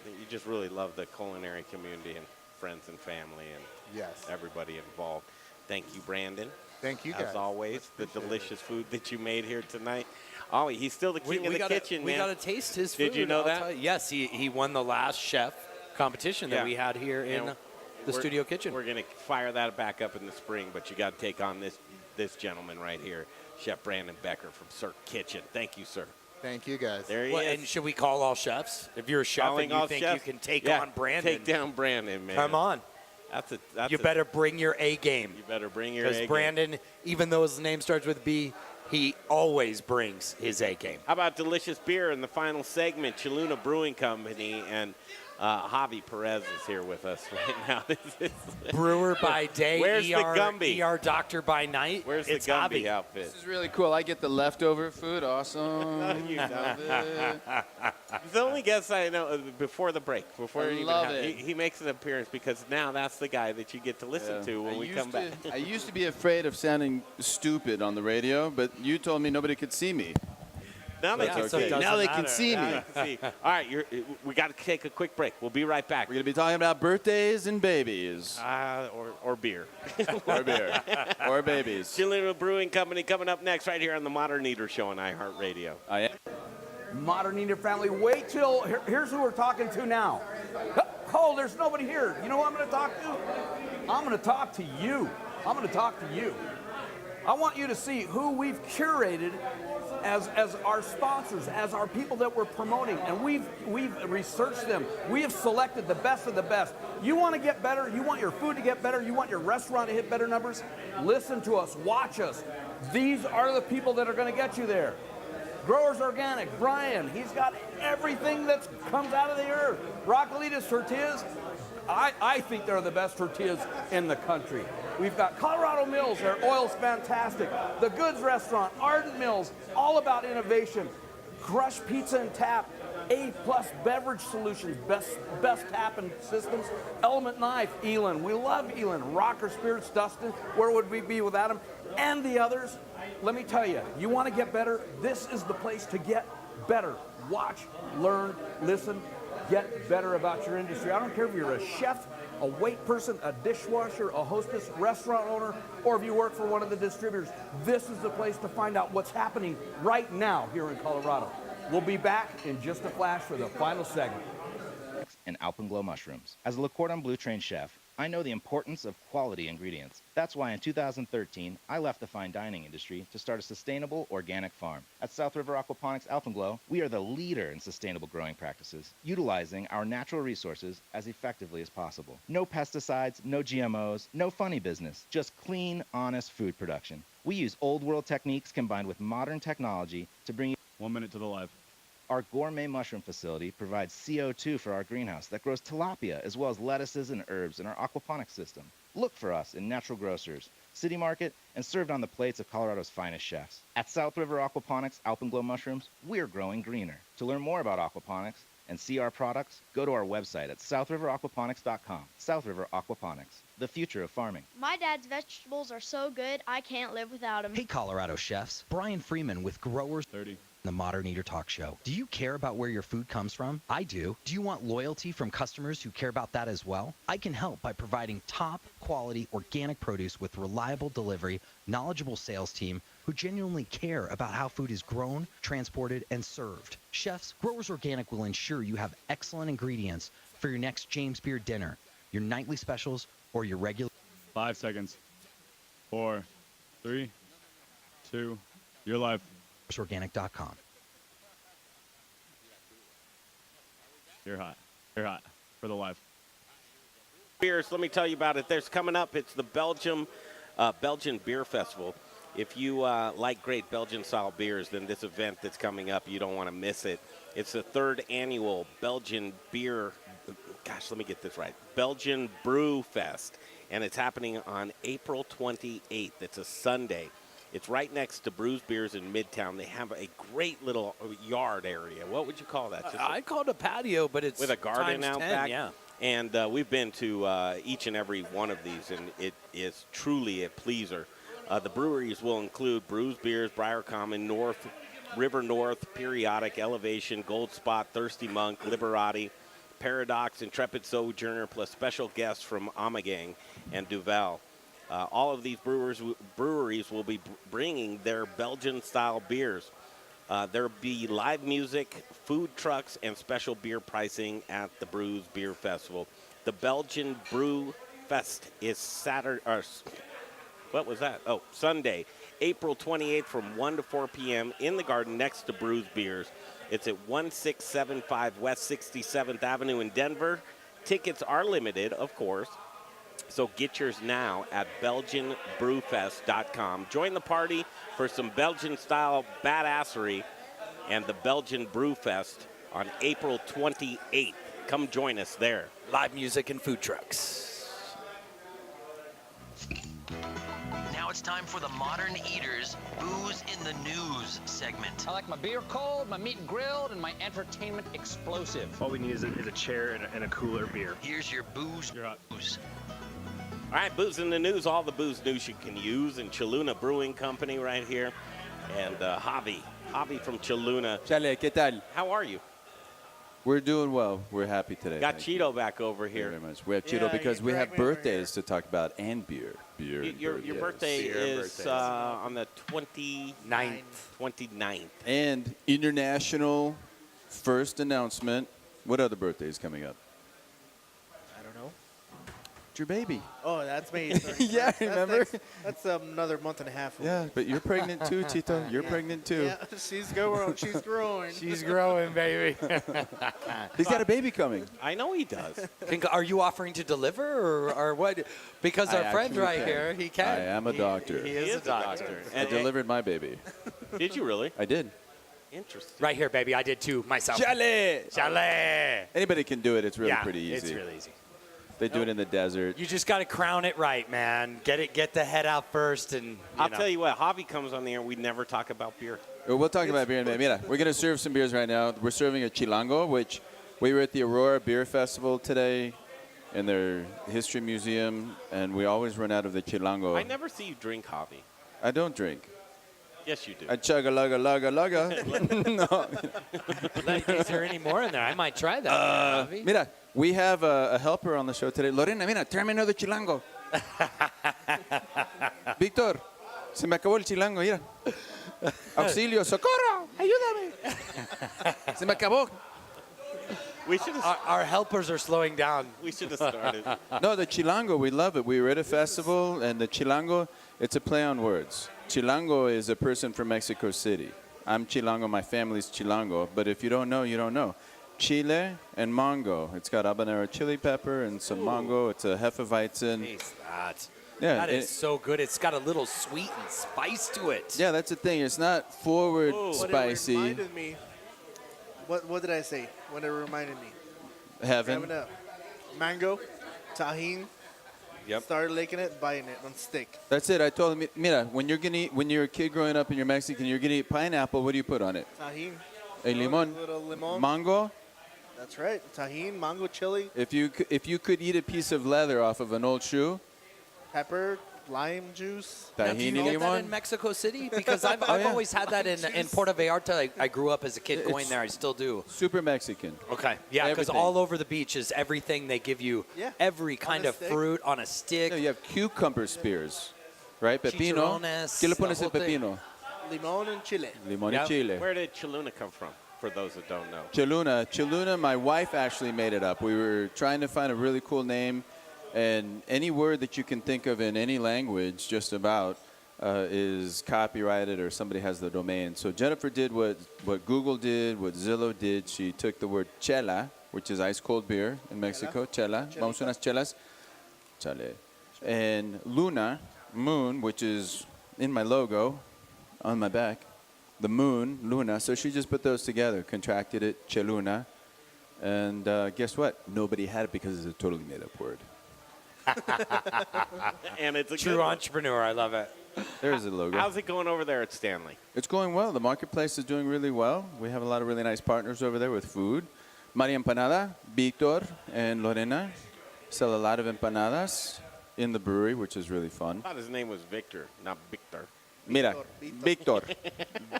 You just really love the culinary community and friends and family and everybody involved. Thank you, Brandon.
Thank you, guys.
As always, the delicious food that you made here tonight. Oh, he's still the king of the kitchen, man.
We got to taste his food.
Did you know that?
Yes, he won the last chef competition that we had here in the studio kitchen.
We're going to fire that back up in the spring, but you got to take on this gentleman right here, Chef Brandon Becker from Cirque Kitchen. Thank you, sir.
Thank you, guys.
There he is.
And should we call all chefs? If you're a chef
Calling
and you
all
think
chefs?
you can take on Brandon.
Take down Brandon, man.
Come on. You better bring your A game.
You better bring your A game.
Because Brandon, even though his name starts with B, he always brings his A game.
How about delicious beer in the final segment? Cheluna Brewing Company and Javi Perez is here with us right now.
Brewer by day,
Where's the Gumby?
ER doctor by night.
Where's
it's
the Gumby
Javi.
outfit?
This is really cool. I get the leftover food. Awesome.
You
Love it.
He's the only guest I know before the break. Before
I love it.
He makes an appearance because now that's the guy that you get to listen to when we come back.
I used to be afraid of sounding stupid on the radio, but you told me nobody could see me.
Now they can see.
Now they can see me.
All right, we got to take a quick break. We'll be right back.
We're going to be talking about birthdays and babies.
Or beer.
Or beer. Or babies.
Cheluna Brewing Company coming up next right here on the Modern Eater Show on iHeartRadio.
Modern Eater family, wait till, here's who we're talking to now. Oh, there's nobody here. You know who I'm going to talk to? I'm going to talk to you. I'm going to talk to you. I want you to see who we've curated as our sponsors, as our people that we're promoting, and we've researched them. We have selected the best of the best. You want to get better? You want your food to get better? You want your restaurant to hit better numbers? Listen to us. Watch us. These are the people that are going to get you there. Growers Organic, Brian, he's got everything that comes out of the earth. Rockalitas tortillas, I think they're the best tortillas in the country. We've got Colorado Mills, their oil's fantastic. The Goods Restaurant, Ardent Mills, all about innovation. Crush Pizza and Tap, A-plus beverage solutions, best tapping systems. Element Knife, Elin, we love Elin. Rocker Spirits, Dustin, where would we be without him? And the others. Let me tell you, you want to get better? This is the place to get better. Watch, learn, listen, get better about your industry. I don't care if you're a chef, a wait person, a dishwasher, a hostess, restaurant owner, or if you work for one of the distributors. This is the place to find out what's happening right now here in Colorado. We'll be back in just a flash for the final segment.
And Alpenglow mushrooms. As a Le Cordon Bleu trained chef, I know the importance of quality ingredients. That's why in 2013, I left the fine dining industry to start a sustainable organic farm. At South River Aquaponics Alpenglow, we are the leader in sustainable growing practices, utilizing our natural resources as effectively as possible. No pesticides, no GMOs, no funny business, just clean, honest food production. We use old world techniques combined with modern technology to bring you
1 minute to the live.
our gourmet mushroom facility provides CO2 for our greenhouse that grows tilapia as well as lettuces and herbs in our aquaponics system. Look for us in Natural Grocers, City Market, and served on the plates of Colorado's finest chefs. At South River Aquaponics Alpenglow Mushrooms, we're growing greener. To learn more about aquaponics and see our products, go to our website at southriveraquaponics.com. South River Aquaponics, the future of farming.
My dad's vegetables are so good, I can't live without them.
Hey, Colorado chefs. Brian Freeman with Growers
30.
The Modern Eater Talk Show. Do you care about where your food comes from? I do. Do you want loyalty from customers who care about that as well? I can help by providing top quality organic produce with reliable delivery, knowledgeable sales team who genuinely care about how food is grown, transported, and served. Chefs, Growers Organic will ensure you have excellent ingredients for your next James Beard dinner, your nightly specials, or your regular...
5 seconds. 4, 3, 2, you're live.
Organic.com.
You're hot. You're hot for the live.
Beers, let me tell you about it. There's coming up, it's the Belgian Beer Festival. If you like great Belgian-style beers, then this event that's coming up, you don't want to miss it. It's the 3rd annual Belgian Beer, gosh, let me get this right, Belgian Brew Fest, and it's happening on April 28th. It's a Sunday. It's right next to Brews Beers in Midtown. They have a great little yard area. What would you call that?
I call it a patio, but it's
with a garden out
10,
back.
yeah.
And we've been to each and every one of these, and it is truly a pleaser. The breweries will include Brews Beers, Briar Common, North, River North, Periodic, Elevation, Gold Spot, Thirsty Monk, Liberati, Paradox, Intrepid Sojourner, plus special guests from Amagang and Duvel. All of these breweries will be bringing their Belgian-style beers. There will be live music, food trucks, and special beer pricing at the Brews Beer Festival. The Belgian Brew Fest is Sunday, April 28th from 1 to 4 p.m. in the garden next to Brews Beers. It's at 1675 West 67th Avenue in Denver. Tickets are limited, of course. So get yours now at BelgianBrewFest.com. Join the party for some Belgian-style badassery and the Belgian Brew Fest on April 28th. Come join us there.
Live music and food trucks.
Now it's time for the Modern Eaters Booze in the News segment.
I like my beer cold, my meat grilled, and my entertainment explosive.
All we need is a chair and a cooler beer.
Here's your booze. Booze.
All right, Booze in the News, all the booze news you can use. And Cheluna Brewing Company right here. And Javi from Cheluna.
Chale, ¿qué tal?
How are you?
We're doing well. We're happy today.
Got Chito back over here.
Thank you very much. We have Chito because we have birthdays to talk about and beer.
Your birthday is on the 29th. 29th.
And international first announcement. What other birthdays coming up?
I don't know.
It's your baby.
Oh, that's me.
Yeah, remember?
That's another month and a half.
Yeah, but you're pregnant too, Chito. You're pregnant too.
Yeah, she's growing. She's growing.
She's growing, baby.
He's got a baby coming.
I know he does.
Are you offering to deliver or what? Because our friend right here, he can.
I am a doctor.
He is a doctor.
I delivered my baby.
Did you really?
I did.
Interesting.
Right here, baby. I did too myself.
Chale!
Chale!
Anybody can do it. It's really pretty easy.
It's really easy.
They do it in the desert.
You just got to crown it right, man. Get the head out first, and
I'll tell you what. Javi comes on the air. We never talk about beer.
We'll talk about beer in a minute. Mira, we're going to serve some beers right now. We're serving a Chilango, which we were at the Aurora Beer Festival today in their history museum, and we always run out of the Chilango.
I never see you drink, Javi.
I don't drink.
Yes, you do.
I chug a lugga. No.
Is there any more in there? I might try that.
Mira, we have a helper on the show today. Lorena, mira, tráeme another Chilango. Víctor, se me acabó el Chilango, mira. Auxilio, socorro, ayúdame. Se me acabó.
We should have.
Our helpers are slowing down.
We should have started.
No, the chilango, we love it. We were at a festival, and the chilango, it's a play on words. Chilango is a person from Mexico City. I'm Chilango, my family's Chilango, but if you don't know, you don't know. Chile and mango. It's got habanero chili pepper and some mango. It's a Hefeweizen.
Taste that.
Yeah,
That is so good. It's got a little sweet and spice to it.
Yeah, that's the thing. It's not forward spicy.
What it reminded me, what did I say when it reminded me?
Heaven.
Grabbing up mango, tahine, started licking it, biting it on stick.
That's it. I told him, mira, when you're a kid growing up and you're Mexican, you're gonna eat pineapple. What do you put on it?
Tahine.
A limon.
Little limon.
Mango.
That's right. Tahine, mango, chili,
If you could eat a piece of leather off of an old shoe,
pepper, lime juice.
Now, do you
tahini
get that
limon.
in Mexico City? Because I've
yeah.
always had that in Puerto Vallarta. I grew up as a kid going
It's
there. I still do.
Super Mexican.
Okay. Yeah, because
Everything.
all over the beach is everything. They give you every kind
a
of
stick.
fruit on a stick.
No, you have cucumber spears, right? Pepino.
Chicharrones,
¿Qué le
the
pones el
whole thing.
pepino?
Limon and chile.
Limon y chile.
Where did Cheluna come from? For those that don't know.
Cheluna, my wife actually made it up. We were trying to find a really cool name, and any word that you can think of in any language, just about, is copyrighted or somebody has the domain. So Jennifer did what Google did, what Zillow did. She took the word chela, which is ice cold beer in Mexico. Chela. Vamos unas chelas. Chale. And Luna, moon, which is in my logo on my back. The moon, Luna. So she just put those together, contracted it, Cheluna. And guess what? Nobody had it because it's a totally made-up word.
And it's a
True
good one.
entrepreneur. I love it.
There's the logo.
How's it going over there at Stanley?
It's going well. The marketplace is doing really well. We have a lot of really nice partners over there with food. Maria Empanada, Victor, and Lorena sell a lot of empanadas in the brewery, which is really fun.
I thought his name was Victor, not Victor.
Mira, Victor.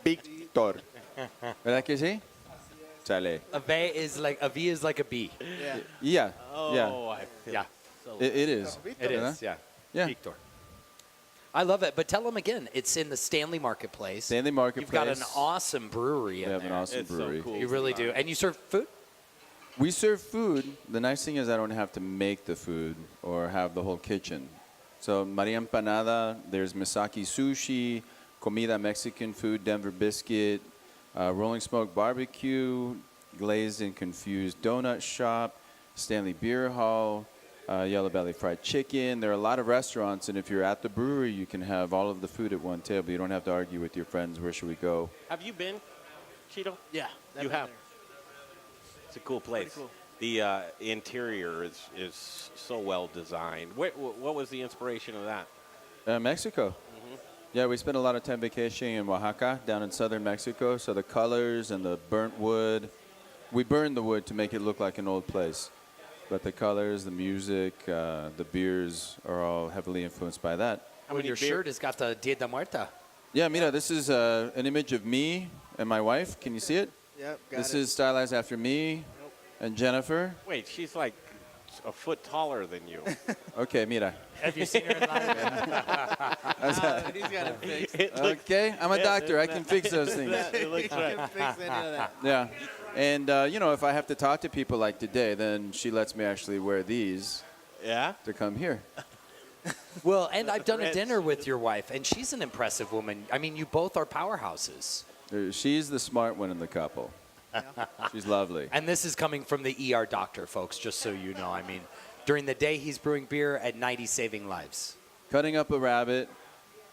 Victor. ¿Verdad que sí? Chale.
A V is like a B.
Yeah.
Oh,
Yeah.
Yeah.
It is.
It is. Yeah.
Yeah.
Victor. I love it, but tell them again. It's in the Stanley Marketplace.
Stanley Marketplace.
You've got an awesome brewery in
We have
there.
an awesome brewery.
So cool.
You really do. And you serve food?
We serve food. The nice thing is I don't have to make the food or have the whole kitchen. So Maria Empanada, there's Misaki Sushi, Comida Mexican food, Denver Biscuit, Rolling Smoke Barbecue, Glazed and Confused Donut Shop, Stanley Beer Hall, Yellow Belly Fried Chicken. There are a lot of restaurants, and if you're at the brewery, you can have all of the food at one table. You don't have to argue with your friends, where should we go?
Have you been, Chito?
Yeah.
You have. It's a cool place.
Cool.
The interior is so well designed. What was the inspiration of that?
Mexico. Yeah, we spent a lot of time vacationing in Oaxaca, down in southern Mexico. So the colors and the burnt wood, we burned the wood to make it look like an old place. But the colors, the music, the beers are all heavily influenced by that.
Well, your shirt has got the Dia de Muerta.
Yeah, mira, this is an image of me and my wife. Can you see it?
Yep, got
This
it.
is stylized after me and Jennifer.
Wait, she's like a foot taller than you.
Okay, mira.
Have you seen her in live?
He's got it fixed.
Okay, I'm a doctor. I can fix those things.
It looks right.
Can't fix any of that.
Yeah. And, if I have to talk to people like today, then she lets me actually wear these
Yeah?
to come here.
Well, and I've done a
Rich.
dinner with your wife, and she's an impressive woman. I mean, you both are powerhouses.
She's the smart one in the couple. She's lovely.
And this is coming from the ER doctor, folks, just so you know. I mean, during the day, he's brewing beer. At night, he's saving lives.
Cutting up a rabbit,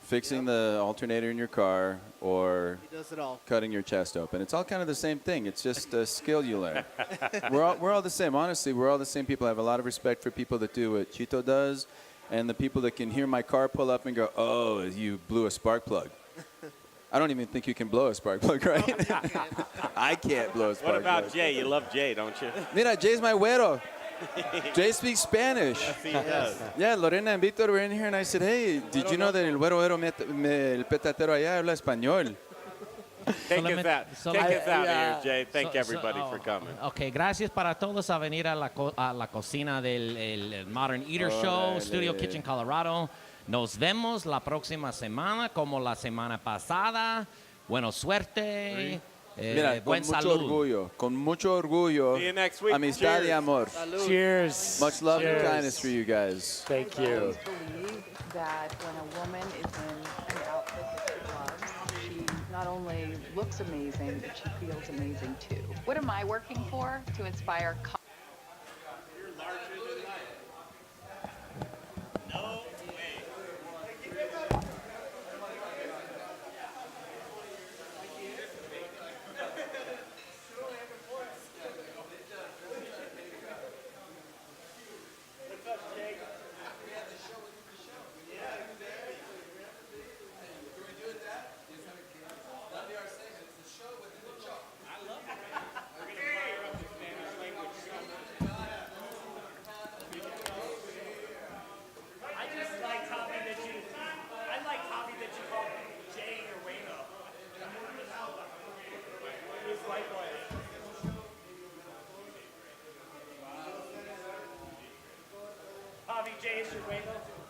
fixing the alternator in your car, or
He does it all.
cutting your chest open. It's all kind of the same thing. It's just a skill you learn. We're all the same. Honestly, we're all the same people. I have a lot of respect for people that do what Chito does, and the people that can hear my car pull up and go, "Oh, you blew a spark plug." I don't even think you can blow a spark plug, right? I can't blow a spark
What about
plug.
Jay? You love Jay, don't you?
Mira, Jay's my güero. Jay speaks Spanish.
He does.
Yeah, Lorena and Victor were in here, and I said, "Hey, did you know that el güero el petatero allá habla español?"
Take us out of here, Jay. Thank everybody for coming.
Ok, gracias para todos a venir a la cocina del el Modern Eater Show,
Órale.
Studio Kitchen, Colorado. Nos vemos la próxima semana, como la semana pasada. Buena suerte.
Mira, con
buen
mucho
salud.
orgullo, con mucho orgullo.
See you next week.
Amistad y
Cheers.
amor.
Cheers.
Much love and
Cheers.
kindness for you guys.
Thank
I
you.
always believe that when a woman is in an outfit that she loves, she not only looks amazing, but she feels amazing too. What am I working for? To inspire
Javi, Jay, is your way though?